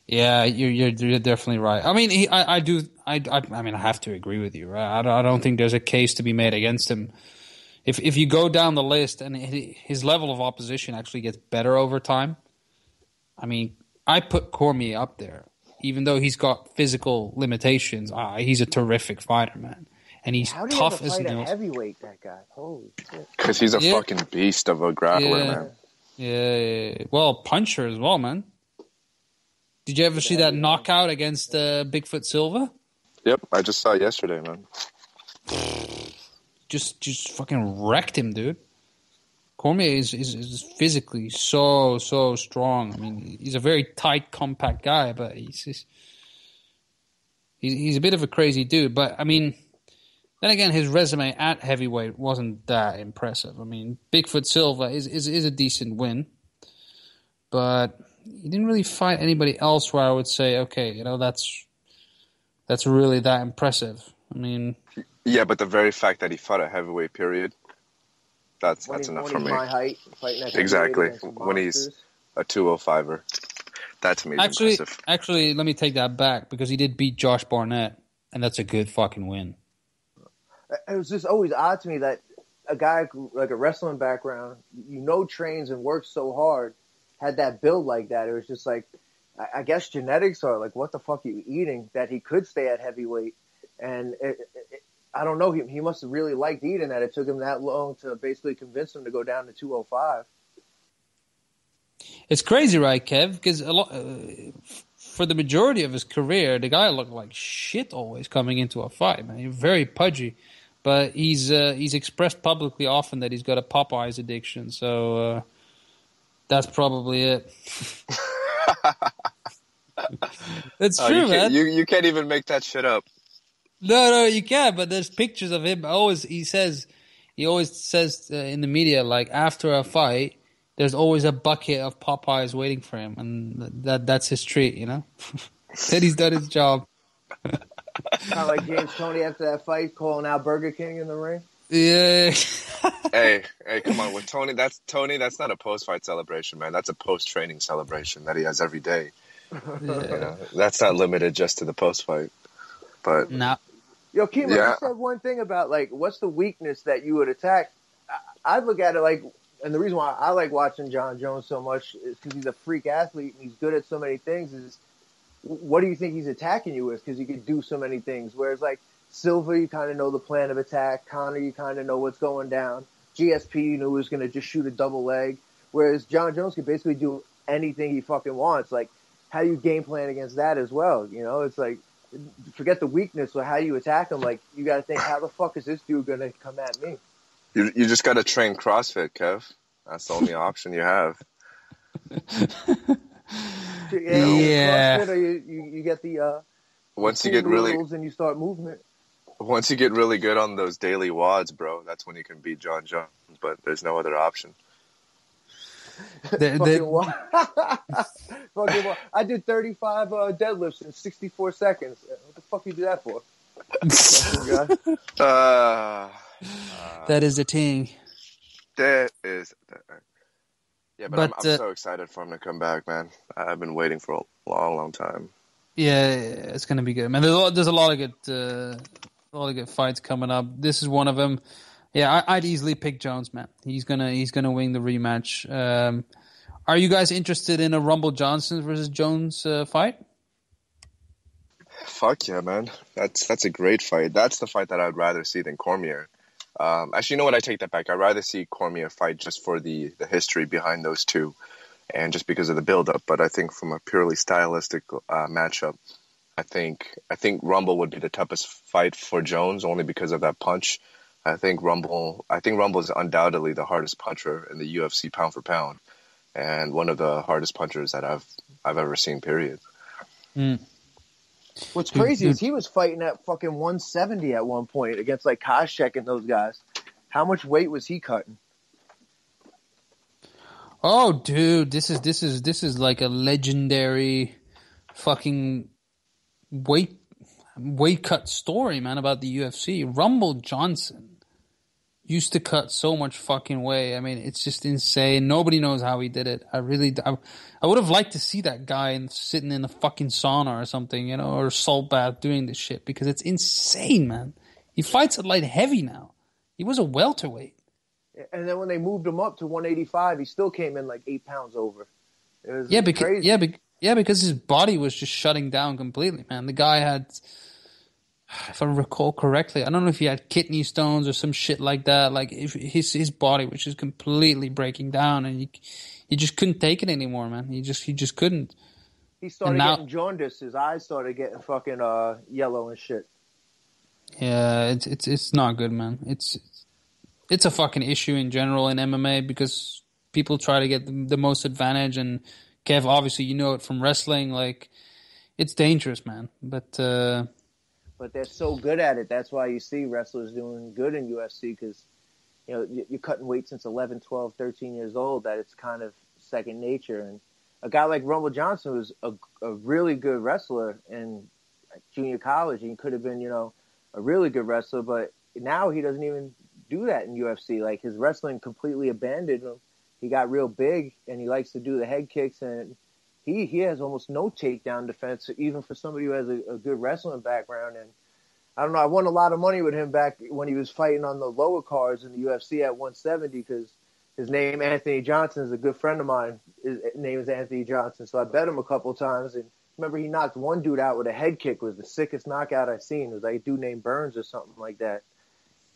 Yeah, you're definitely right. I mean, I mean, I have to agree with you, right? I don't think there's a case to be made against him. If you go down the list and his level of opposition actually gets better over time, I mean, I put Cormier up there, even though he's got physical limitations. He's a terrific fighter, man, and he's How do you tough ever as fight a nails. heavyweight? That guy, holy shit! Because he's a fucking beast of a grappler, man. Yeah. Well, puncher as well, man. Did you ever see that knockout against Bigfoot Silva? Yep, I just saw it yesterday, man. Just fucking wrecked him, dude. Cormier is physically so strong. I mean, he's a very tight, compact guy, but he's a bit of a crazy dude. But I mean, then again, his resume at heavyweight wasn't that impressive. I mean, Bigfoot Silva is a decent win, but he didn't really fight anybody else where I would say, okay, that's really that impressive. I mean, yeah, but the very fact that he fought a heavyweight period, that's enough for me. My height, fighting at exactly when he's a 205er, that to me is impressive. Actually, let me take that back because he did beat Josh Barnett, and that's a good fucking win. It was just always odd to me that a guy like a wrestling background, trains and works so hard, had that build like that. It was just like, I guess genetics are like, what the fuck are you eating that he could stay at heavyweight? And I don't know. He must have really liked eating that. It took him that long to basically convince him to go down to 205. It's crazy, right, Kev? Because for the majority of his career, the guy looked like shit always coming into a fight. Man, he's very pudgy, but he's expressed publicly often that he's got a Popeyes addiction. So that's probably it. It's true, man. You can't even make that shit up. No, you can't. But there's pictures of him. He always says in the media, like after a fight, there's always a bucket of Popeyes waiting for him, and that's his treat, Said he's done his job. Kind of like James Toney after that fight, calling out Burger King in the ring. Yeah. Hey, come on, with Tony. That's not a post-fight celebration, man. That's a post-training celebration that he has every day. Yeah. That's not limited just to the post-fight. But no. Yo, Kimo, you said one thing about like, what's the weakness that you would attack? I look at it like, and the reason why I like watching John Jones so much is because he's a freak athlete and he's good at so many things. Is what do you think he's attacking you with? Because he could do so many things. Whereas like Silva, you kind of know the plan of attack. Connor, you kind of know what's going down. GSP, you knew he was going to just shoot a double leg. Whereas John Jones could basically do anything he fucking wants. Like, how do you game plan against that as well? It's like, forget the weakness, or how you attack him. Like, you got to think, how the fuck is this dude going to come at me? You just got to train CrossFit, Kev. That's the only option you have. CrossFit, or you get the once you get really and you start movement. Once you get really good on those daily wads, bro, that's when you can beat John Jones. But there's no other option. Fucking I did 35 deadlifts in 64 seconds. What the fuck you do that for? That is a thing. That is. Yeah, but I'm so excited for him to come back, man. I've been waiting for a long time. Yeah, it's gonna be good, man. There's a lot of good fights coming up. This is one of them. Yeah, I'd easily pick Jones, man. He's gonna win the rematch. Are you guys interested in a Rumble Johnson versus Jones fight? Fuck yeah, man. That's a great fight. That's the fight that I'd rather see than Cormier. Actually, you know what? I take that back. I'd rather see Cormier fight just for the history behind those two, and just because of the build-up. But I think from a purely stylistic matchup, I think Rumble would be the toughest fight for Jones, only because of that punch. I think Rumble is undoubtedly the hardest puncher in the UFC pound for pound, and one of the hardest punchers that I've ever seen. Period. Mm. What's crazy is he was fighting at fucking 170 at one point against like Koscheck and those guys. How much weight was he cutting? Oh, dude, this is like a legendary fucking weight. weight cut story, man, about the UFC. Rumble Johnson used to cut so much fucking weight. I mean, it's just insane. Nobody knows how he did it. I would have liked to see that guy sitting in a fucking sauna or something, you know, or salt bath doing this shit, because it's insane, man. He fights at light heavy now. He was a welterweight. And then when they moved him up to 185, he still came in like 8 pounds over. It was crazy. Because his body was just shutting down completely, man. The guy had, if I recall correctly, I don't know if he had kidney stones or some shit like that. Like if his body was just completely breaking down, and he just couldn't take it anymore, man. He just couldn't. He started getting jaundice. His eyes started getting fucking yellow and shit. Yeah, it's not good, man. It's a fucking issue in general in MMA, because people try to get the most advantage. And Kev, obviously, you know it from wrestling. Like, it's dangerous, man. But they're so good at it. That's why you see wrestlers doing good in UFC, because you know you're cutting weight since 11, 12, 13 years old. That it's kind of second nature. And a guy like Rumble Johnson was a really good wrestler in junior college, and he could have been, you know, a really good wrestler. But now he doesn't even do that in UFC. Like, his wrestling completely abandoned him. He got real big, and he likes to do the head kicks, and he has almost no takedown defense, even for somebody who has a good wrestling background. And I don't know, I won a lot of money with him back when he was fighting on the lower cards in the UFC at 170, because his name, Anthony Johnson, is a good friend of mine. His name is Anthony Johnson, so I bet him a couple times. And remember, he knocked one dude out with a head kick. It was the sickest knockout I've seen. It was like a dude named Burns or something like that.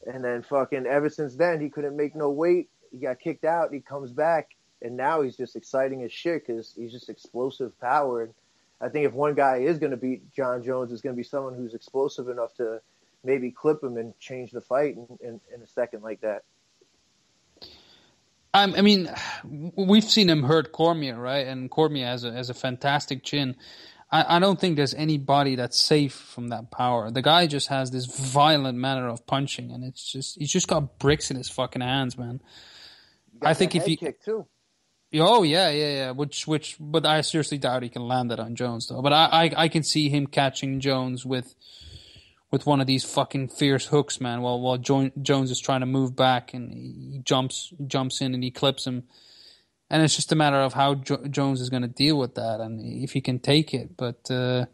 And then fucking ever since then, he couldn't make no weight. He got kicked out. He comes back, and now he's just exciting as shit, because he's just explosive power. And I think if one guy is going to beat John Jones, it's going to be someone who's explosive enough to maybe clip him and change the fight in a second like that. I mean, we've seen him hurt Cormier, right? And Cormier has a fantastic chin. I don't think there's anybody that's safe from that power. The guy just has this violent manner of punching, and he's just got bricks in his fucking hands, man. I think if he kick too. Oh yeah. But I seriously doubt he can land that on Jones though. But I can see him catching Jones with one of these fucking fierce hooks, man. While Jones is trying to move back, and he jumps in and he clips him. And it's just a matter of how Jones is going to deal with that, and if he can take it. But you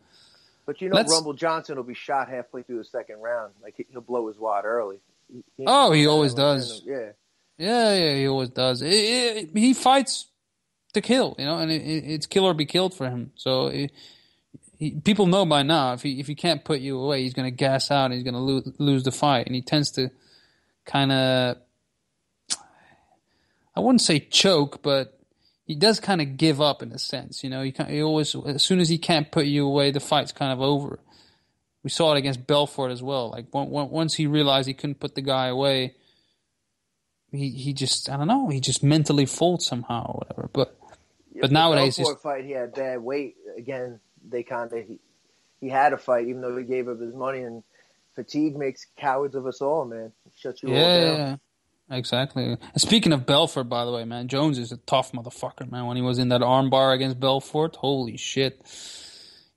know, Rumble Johnson will be shot halfway through the second round. Like, he'll blow his wad early. He always does. Yeah, he always does. He fights to kill, you know, and it's kill or be killed for him. So people know by now, if he can't put you away, he's going to gas out and he's going to lose the fight. And he tends to kind of, I wouldn't say choke, but he does kind of give up in a sense. You know, he always, as soon as he can't put you away, the fight's kind of over. We saw it against Belfort as well. Like, once he realized he couldn't put the guy away, he just, I don't know, he just mentally folds somehow or whatever. But nowadays, the Belfort fight, he had bad weight. Again, he had a fight, even though he gave up his money. And fatigue makes cowards of us all, man. It shuts you all down. Yeah. Exactly. And speaking of Belfort, by the way, man, Jones is a tough motherfucker, man. When he was in that armbar against Belfort, holy shit.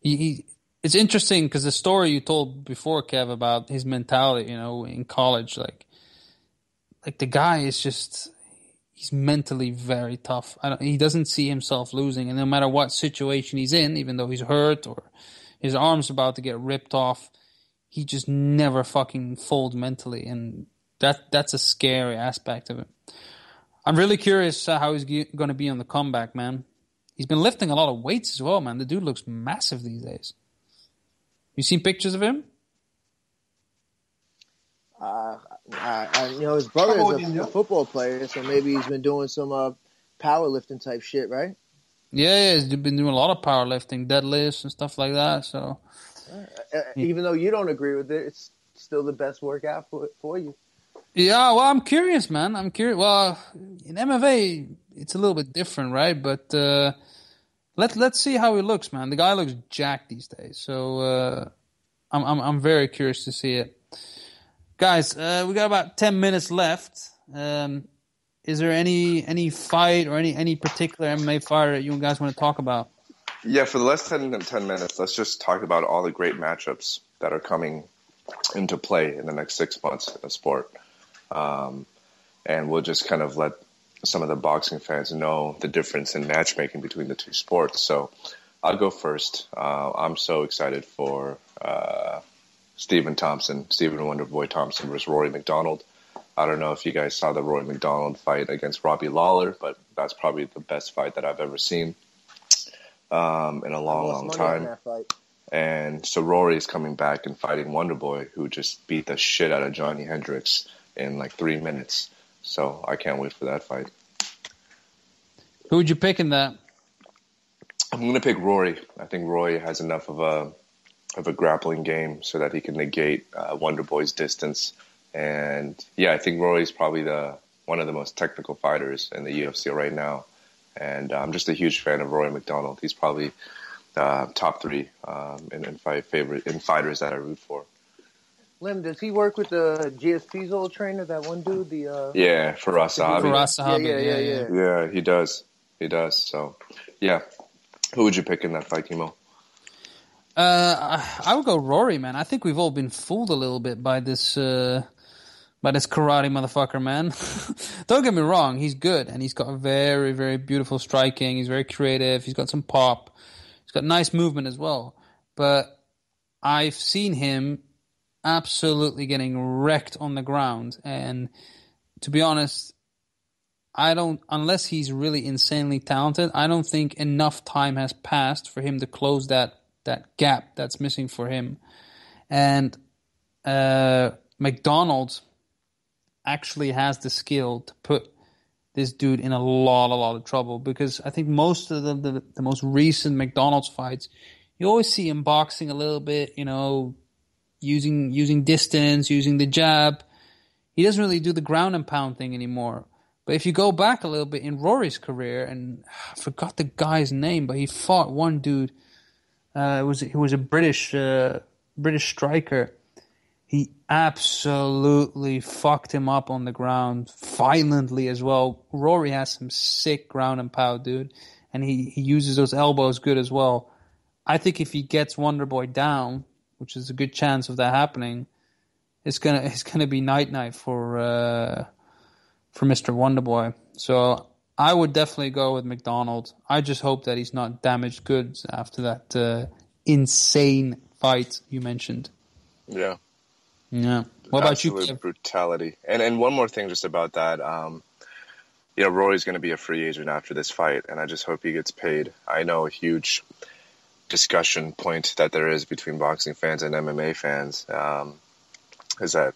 It's interesting because the story you told before, Kev, about his mentality, you know, in college, like the guy is just, he's mentally very tough. He doesn't see himself losing, and no matter what situation he's in, even though he's hurt or his arm's about to get ripped off, he just never fucking folds mentally, and that's a scary aspect of it. I'm really curious how he's going to be on the comeback, man. He's been lifting a lot of weights as well, man. The dude looks massive these days. You seen pictures of him? His brother is a football player, so maybe he's been doing some powerlifting type shit, right? Yeah, he's been doing a lot of powerlifting, deadlifts and stuff like that. So, even though you don't agree with it, it's still the best workout for you. Yeah, well, I'm curious, man. I'm curious. Well, in MMA, it's a little bit different, right? But let's see how he looks, man. The guy looks jacked these days, so I'm very curious to see it. Guys, we got about 10 minutes left. Is there any fight or any particular MMA fighter that you guys want to talk about? Yeah, for the last 10 minutes, let's just talk about all the great matchups that are coming into play in the next 6 months in the sport. And we'll just kind of let some of the boxing fans know the difference in matchmaking between the two sports. So I'll go first. I'm so excited for Stephen Wonderboy Thompson versus Rory McDonald. I don't know if you guys saw the Rory McDonald fight against Robbie Lawler, but that's probably the best fight that I've ever seen in a long time. And so Rory's coming back and fighting Wonderboy, who just beat the shit out of Johnny Hendricks in like 3 minutes. So I can't wait for that fight. Who would you pick in that? I'm going to pick Rory. I think Rory has enough of a grappling game so that he can negate Wonderboy's distance. And yeah, I think Rory's probably one of the most technical fighters in the UFC right now. And I'm just a huge fan of Rory McDonald. He's probably top 3 in fighters that I root for. Lim, does he work with the GSP's old trainer, that one dude? Yeah, Faraz Sahabi. Yeah, he does. So, yeah. Who would you pick in that fight, Kimo? I would go Rory, man. I think we've all been fooled a little bit by this karate motherfucker, man. Don't get me wrong, he's good, and he's got a very, very beautiful striking. He's very creative. He's got some pop. He's got nice movement as well. But I've seen him absolutely getting wrecked on the ground, and to be honest, unless he's really insanely talented, I don't think enough time has passed for him to close that gap that's missing for him. And McDonald actually has the skill to put this dude in a lot of trouble, because I think most of the most recent McDonald's fights, you always see him boxing a little bit, using distance, using the jab. He doesn't really do the ground and pound thing anymore. But if you go back a little bit in Rory's career, and I forgot the guy's name, but he fought one dude. He was a British striker. He absolutely fucked him up on the ground violently as well. Rory has some sick ground and pound, dude, and he uses those elbows good as well. I think if he gets Wonderboy down, which is a good chance of that happening, it's gonna be night for Mr. Wonderboy. So I would definitely go with McDonald. I just hope that he's not damaged goods after that insane fight you mentioned. Yeah. Yeah. What about you? Absolute brutality. And one more thing just about that. Rory's going to be a free agent after this fight, and I just hope he gets paid. I know a huge discussion point that there is between boxing fans and MMA fans is that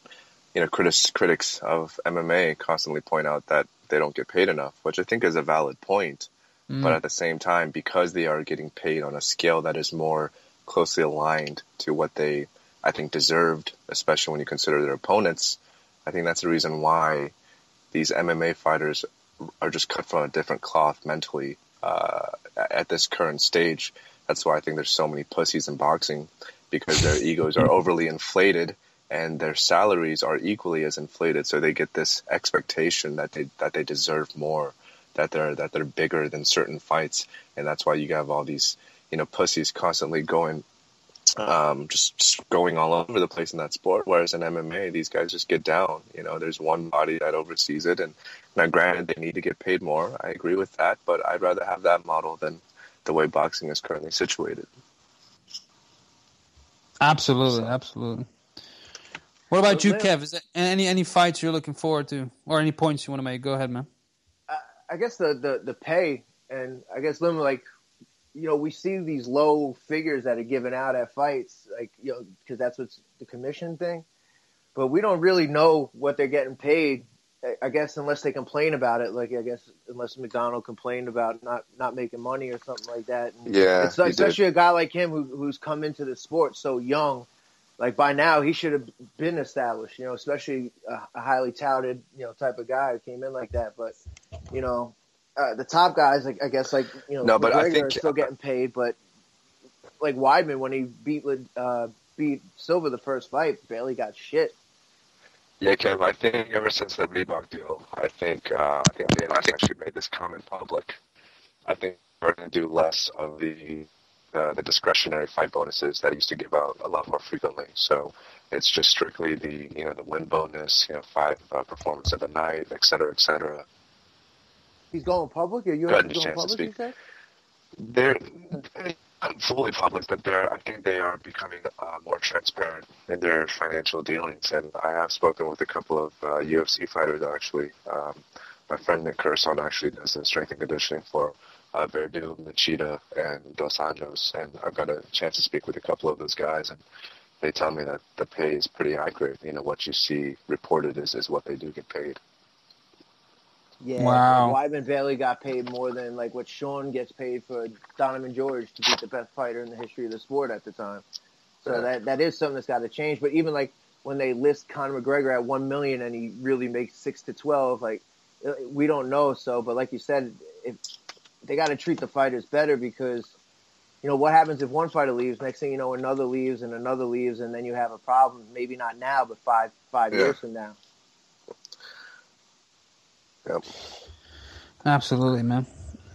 critics of MMA constantly point out that they don't get paid enough, which I think is a valid point. But at the same time, because they are getting paid on a scale that is more closely aligned to what they, I think, deserved, especially when you consider their opponents, I think that's the reason why these MMA fighters are just cut from a different cloth mentally at this current stage. That's why I think there's so many pussies in boxing, because their egos are overly inflated and their salaries are equally as inflated. So they get this expectation that they deserve more, that they're bigger than certain fights, and that's why you have all these pussies constantly going just going all over the place in that sport. Whereas in MMA, these guys just get down. There's one body that oversees it, and now granted they need to get paid more. I agree with that, but I'd rather have that model than the way boxing is currently situated. Absolutely. What about you, Kev? Is there any fights you're looking forward to, or any points you want to make? Go ahead, man. I guess the pay, and I guess Lim, we see these low figures that are given out at fights, because that's what's the commission thing. But we don't really know what they're getting paid, I guess, unless they complain about it. Unless McDonald complained about not making money or something like that. And yeah, especially a guy like him who's come into the sport so young. By now he should have been established, especially a highly touted, type of guy who came in like that. But, the top guys, I guess, no, but I think are still getting paid. But Weidman, when he beat Silva the first fight, barely got shit. Yeah, Kev, I think ever since the Reebok deal, I think Dana actually made this comment public. I think we're going to do less of the the discretionary fight bonuses that he used to give out a lot more frequently. So it's just strictly the win bonus, 5 performance of the night, et cetera, et cetera. He's going public? Are you going public, you said? They're not fully public, but I think they are becoming more transparent in their financial dealings. And I have spoken with a couple of UFC fighters, actually. My friend Nick Curson actually does the strength and conditioning for Verdun, Machida, and Dos Anjos. And I've got a chance to speak with a couple of those guys, and they tell me that the pay is pretty accurate. What you see reported is what they do get paid. Yeah, wow. Weidman barely got paid more than like what Sean gets paid for Donovan George to beat the best fighter in the history of the sport at the time. So that is something that's got to change. But even like when they list Conor McGregor at $1 million and he really makes 6 to 12, like we don't know. So, but like you said, they got to treat the fighters better because what happens if one fighter leaves? Next thing you know, another leaves, and then you have a problem. Maybe not now, but five years from now. Yep. Absolutely, man.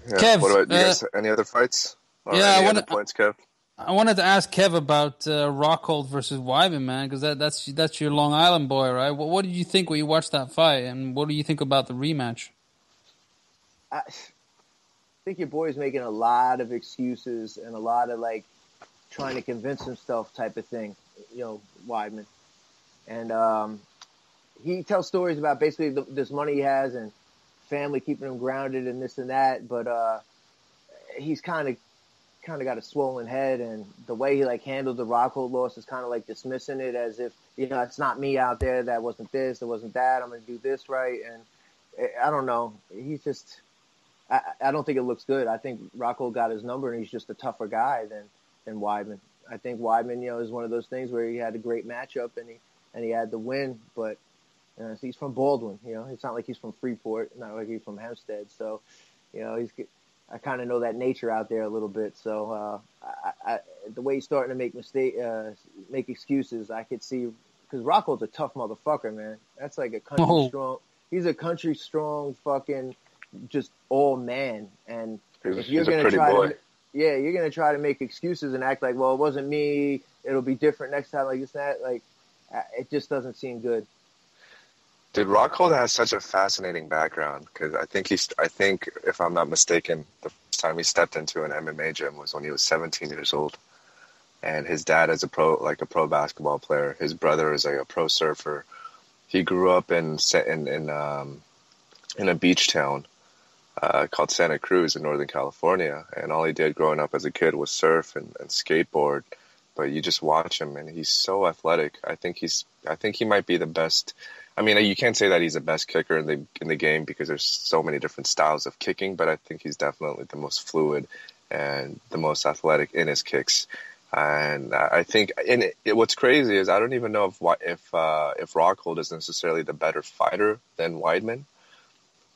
Yeah. Kev, what about you guys? Any other fights? Any other points, Kev? I wanted to ask Kev about Rockhold versus Weidman, man, because that's your Long Island boy, right? What did you think when you watched that fight, and what do you think about the rematch? I think your boy's making a lot of excuses and a lot of like trying to convince himself type of thing, Weidman. And he tells stories about basically this money he has and family keeping him grounded and this and that, but he's kind of got a swollen head, and the way he like handled the Rockhold loss is kind of like dismissing it as if it's not me out there, that wasn't this, that wasn't that, I'm going to do this right. And I don't know, he's just I don't think it looks good. I think Rockhold got his number, and he's just a tougher guy than Weidman. I think Weidman is one of those things where he had a great matchup and he had the win, but he's from Baldwin, it's not like he's from Freeport, not like he's from Hempstead. So, I kind of know that nature out there a little bit. So, the way he's starting to make excuses, I could see, because Rockhold's a tough motherfucker, man. That's like a country strong. He's a country strong fucking just all man. And if you're going to try you're going to try to make excuses and act like, well, it wasn't me, it'll be different next time, like this, that, like, it just doesn't seem good. Dude, Rockhold has such a fascinating background because I think if I'm not mistaken, the first time he stepped into an MMA gym was when he was 17 years old, and his dad is a pro basketball player. His brother is a pro surfer. He grew up in a beach town called Santa Cruz in Northern California, and all he did growing up as a kid was surf and skateboard. But you just watch him, and he's so athletic. I think he might be the best. I mean, you can't say that he's the best kicker in the game because there's so many different styles of kicking, but I think he's definitely the most fluid and the most athletic in his kicks. And I think, what's crazy is I don't even know if Rockhold is necessarily the better fighter than Weidman,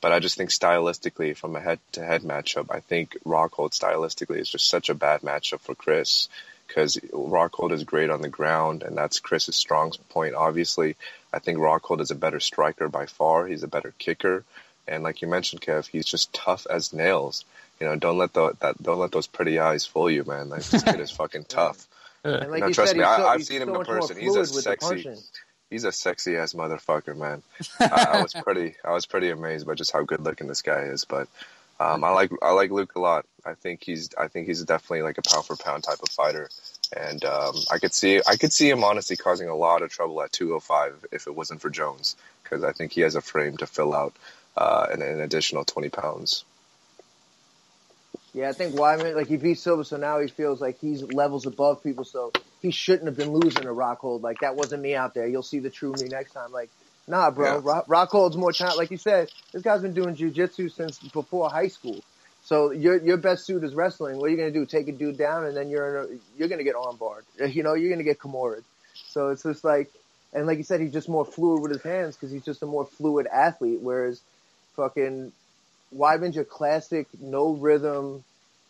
but I just think stylistically, from a head-to-head matchup, I think Rockhold stylistically is just such a bad matchup for Chris, because Rockhold is great on the ground, and that's Chris's strong point, obviously. I think Rockhold is a better striker by far. He's a better kicker. And like you mentioned, Kev, he's just tough as nails. Don't let those pretty eyes fool you, man. Like, this kid is fucking tough. And like trust me, I've seen him so in person. He's a sexy ass motherfucker, man. I was pretty amazed by just how good looking this guy is. But I like Luke a lot. I think he's definitely like a pound for pound type of fighter. And I could see him honestly causing a lot of trouble at 205 if it wasn't for Jones, because I think he has a frame to fill out an additional 20 pounds. Yeah, I think Weidman, like, he beat Silva, so now he feels like he's levels above people, so he shouldn't have been losing to Rockhold. Like, that wasn't me out there. You'll see the true me next time. Like, nah, bro. Yeah. Rockhold's more talent. Like you said, this guy's been doing jiu-jitsu since before high school. So your best suit is wrestling. What are you going to do? Take a dude down, and then you're going to get armbarred. You're going to get Kimura'd. So it's just like, and like you said, he's just more fluid with his hands because he's just a more fluid athlete, whereas fucking Weidman's your classic, no rhythm,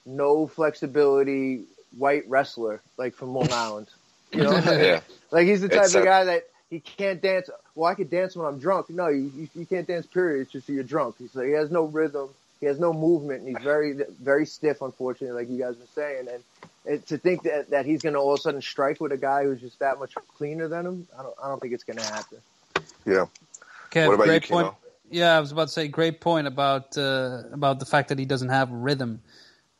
no flexibility, white wrestler, like from Long Island. Yeah. Like, he's the type of guy that he can't dance. Well, I could dance when I'm drunk. No, you can't dance, period. It's just you're drunk. He has no rhythm. He has no movement, and he's very, very stiff, unfortunately, like you guys were saying. And To think that he's going to all of a sudden strike with a guy who's just that much cleaner than him, I don't think it's going to happen. Yeah. Kev, what about great you, Kimo? point. Yeah, I was about to say great point about the fact that he doesn't have rhythm.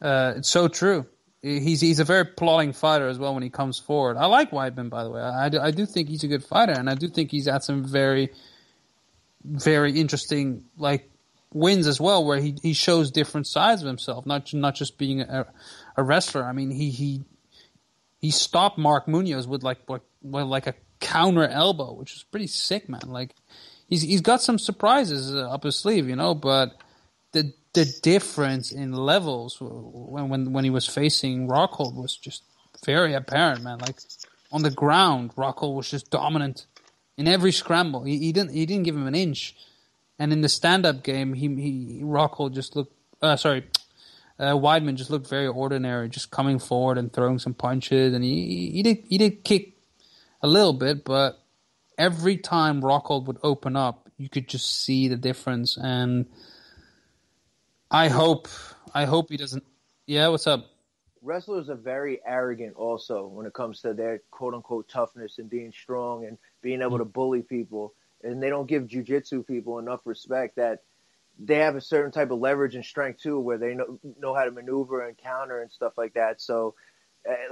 It's so true. He's a very plodding fighter as well when he comes forward. I like Weidman, by the way. I do think he's a good fighter, and I do think he's had some very, very interesting wins as well, where he shows different sides of himself, not just being a wrestler. I mean, he stopped Mark Munoz with like a counter elbow, which is pretty sick, man. Like he's got some surprises up his sleeve, but the difference in levels when he was facing Rockhold was just very apparent, man. Like on the ground, Rockhold was just dominant in every scramble. He didn't give him an inch, and in the stand-up game, Rockhold just looked. Weidman just looked very ordinary, just coming forward and throwing some punches, and he did kick a little bit, but every time Rockhold would open up, you could just see the difference. And I hope he doesn't. Yeah, what's up? Wrestlers are very arrogant also when it comes to their quote-unquote toughness and being strong and being able to bully people. And they don't give jiu-jitsu people enough respect that they have a certain type of leverage and strength too, where they know how to maneuver and counter and stuff like that. So,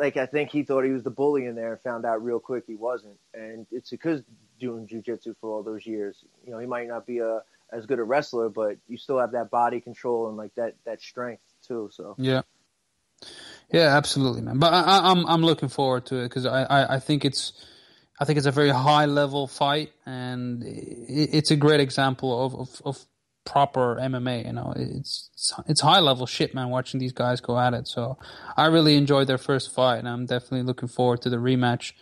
I think he thought he was the bully in there and found out real quick he wasn't. And it's because doing jiu-jitsu for all those years. He might not be as good a wrestler, but you still have that body control and that strength too. So yeah, absolutely, man. But I'm looking forward to it because I think it's a very high level fight, and it's a great example of proper MMA. It's high level shit, man, watching these guys go at it. So I really enjoyed their first fight, and I'm definitely looking forward to the rematch.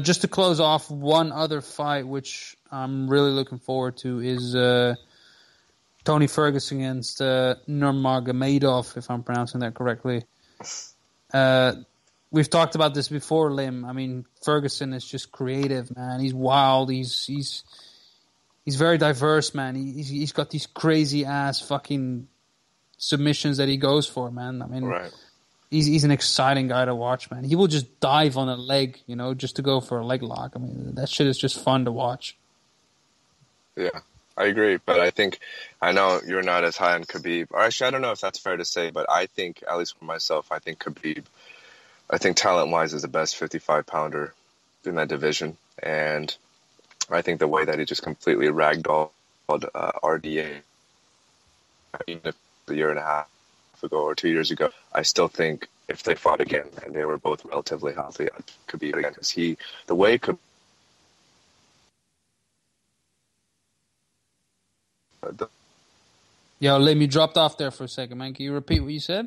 Just to close off, one other fight which I'm really looking forward to is Tony Ferguson against Nurmagomedov, if I'm pronouncing that correctly. We've talked about this before, Lim. I mean, Ferguson is just creative, man. He's wild. He's very diverse, man. He's got these crazy ass fucking submissions that he goes for, man. I mean, right. He's an exciting guy to watch, man. He will just dive on a leg, just to go for a leg lock. I mean, that shit is just fun to watch. Yeah, I agree. But I know you're not as high on Khabib. Or actually, I don't know if that's fair to say, but I think, at least for myself, I think Khabib, talent-wise, is the best 55-pounder in that division. And I think the way that he just completely ragdolled RDA, even if a year and a half ago or 2 years ago, I still think if they fought again and they were both relatively healthy, I could be again, because the way it could. Yo, Lim, you dropped off there for a second, man. Can you repeat what you said?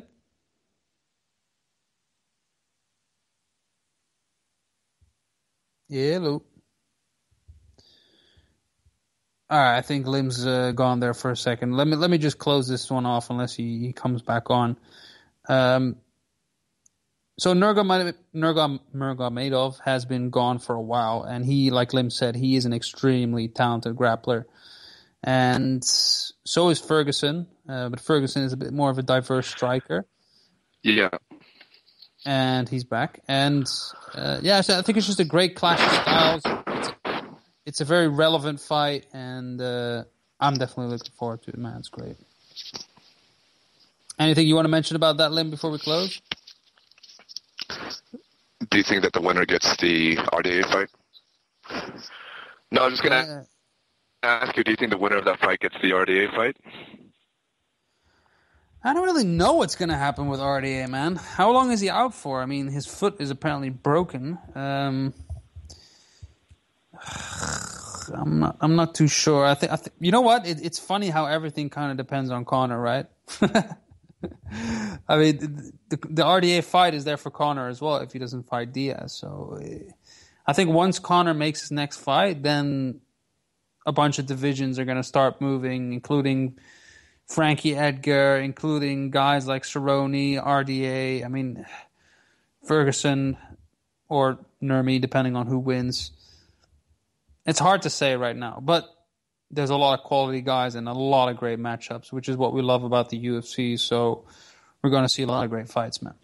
Yeah, hello. All right, I think Lim's gone there for a second. Let me just close this one off unless he comes back on. So Nurmagomedov has been gone for a while, and he, like Lim said, he is an extremely talented grappler. And so is Ferguson, but Ferguson is a bit more of a diverse striker. Yeah. And he's back. And so I think it's just a great clash of styles. It's a very relevant fight, and I'm definitely looking forward to it, man. It's great. Anything you want to mention about that, Lim, before we close? Do you think that the winner gets the RDA fight? No, I'm just going to ask you, do you think the winner of that fight gets the RDA fight? I don't really know what's going to happen with RDA, man. How long is he out for? I mean, his foot is apparently broken. I'm not too sure. I think you know what? It's funny how everything kind of depends on Conor, right? I mean, the RDA fight is there for Conor as well if he doesn't fight Diaz. So I think once Conor makes his next fight, then a bunch of divisions are going to start moving, including Frankie Edgar, including guys like Cerrone, RDA. I mean, Ferguson or Nurmi, depending on who wins. It's hard to say right now, but there's a lot of quality guys and a lot of great matchups, which is what we love about the UFC. So we're going to see a lot of great fights, man.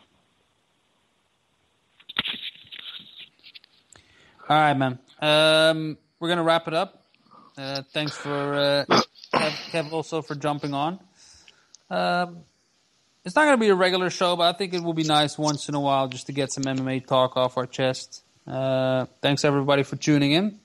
All right, man. We're going to wrap it up. Thanks for Kev also for jumping on. It's not going to be a regular show, but I think it will be nice once in a while just to get some MMA talk off our chest. Thanks, everybody, for tuning in.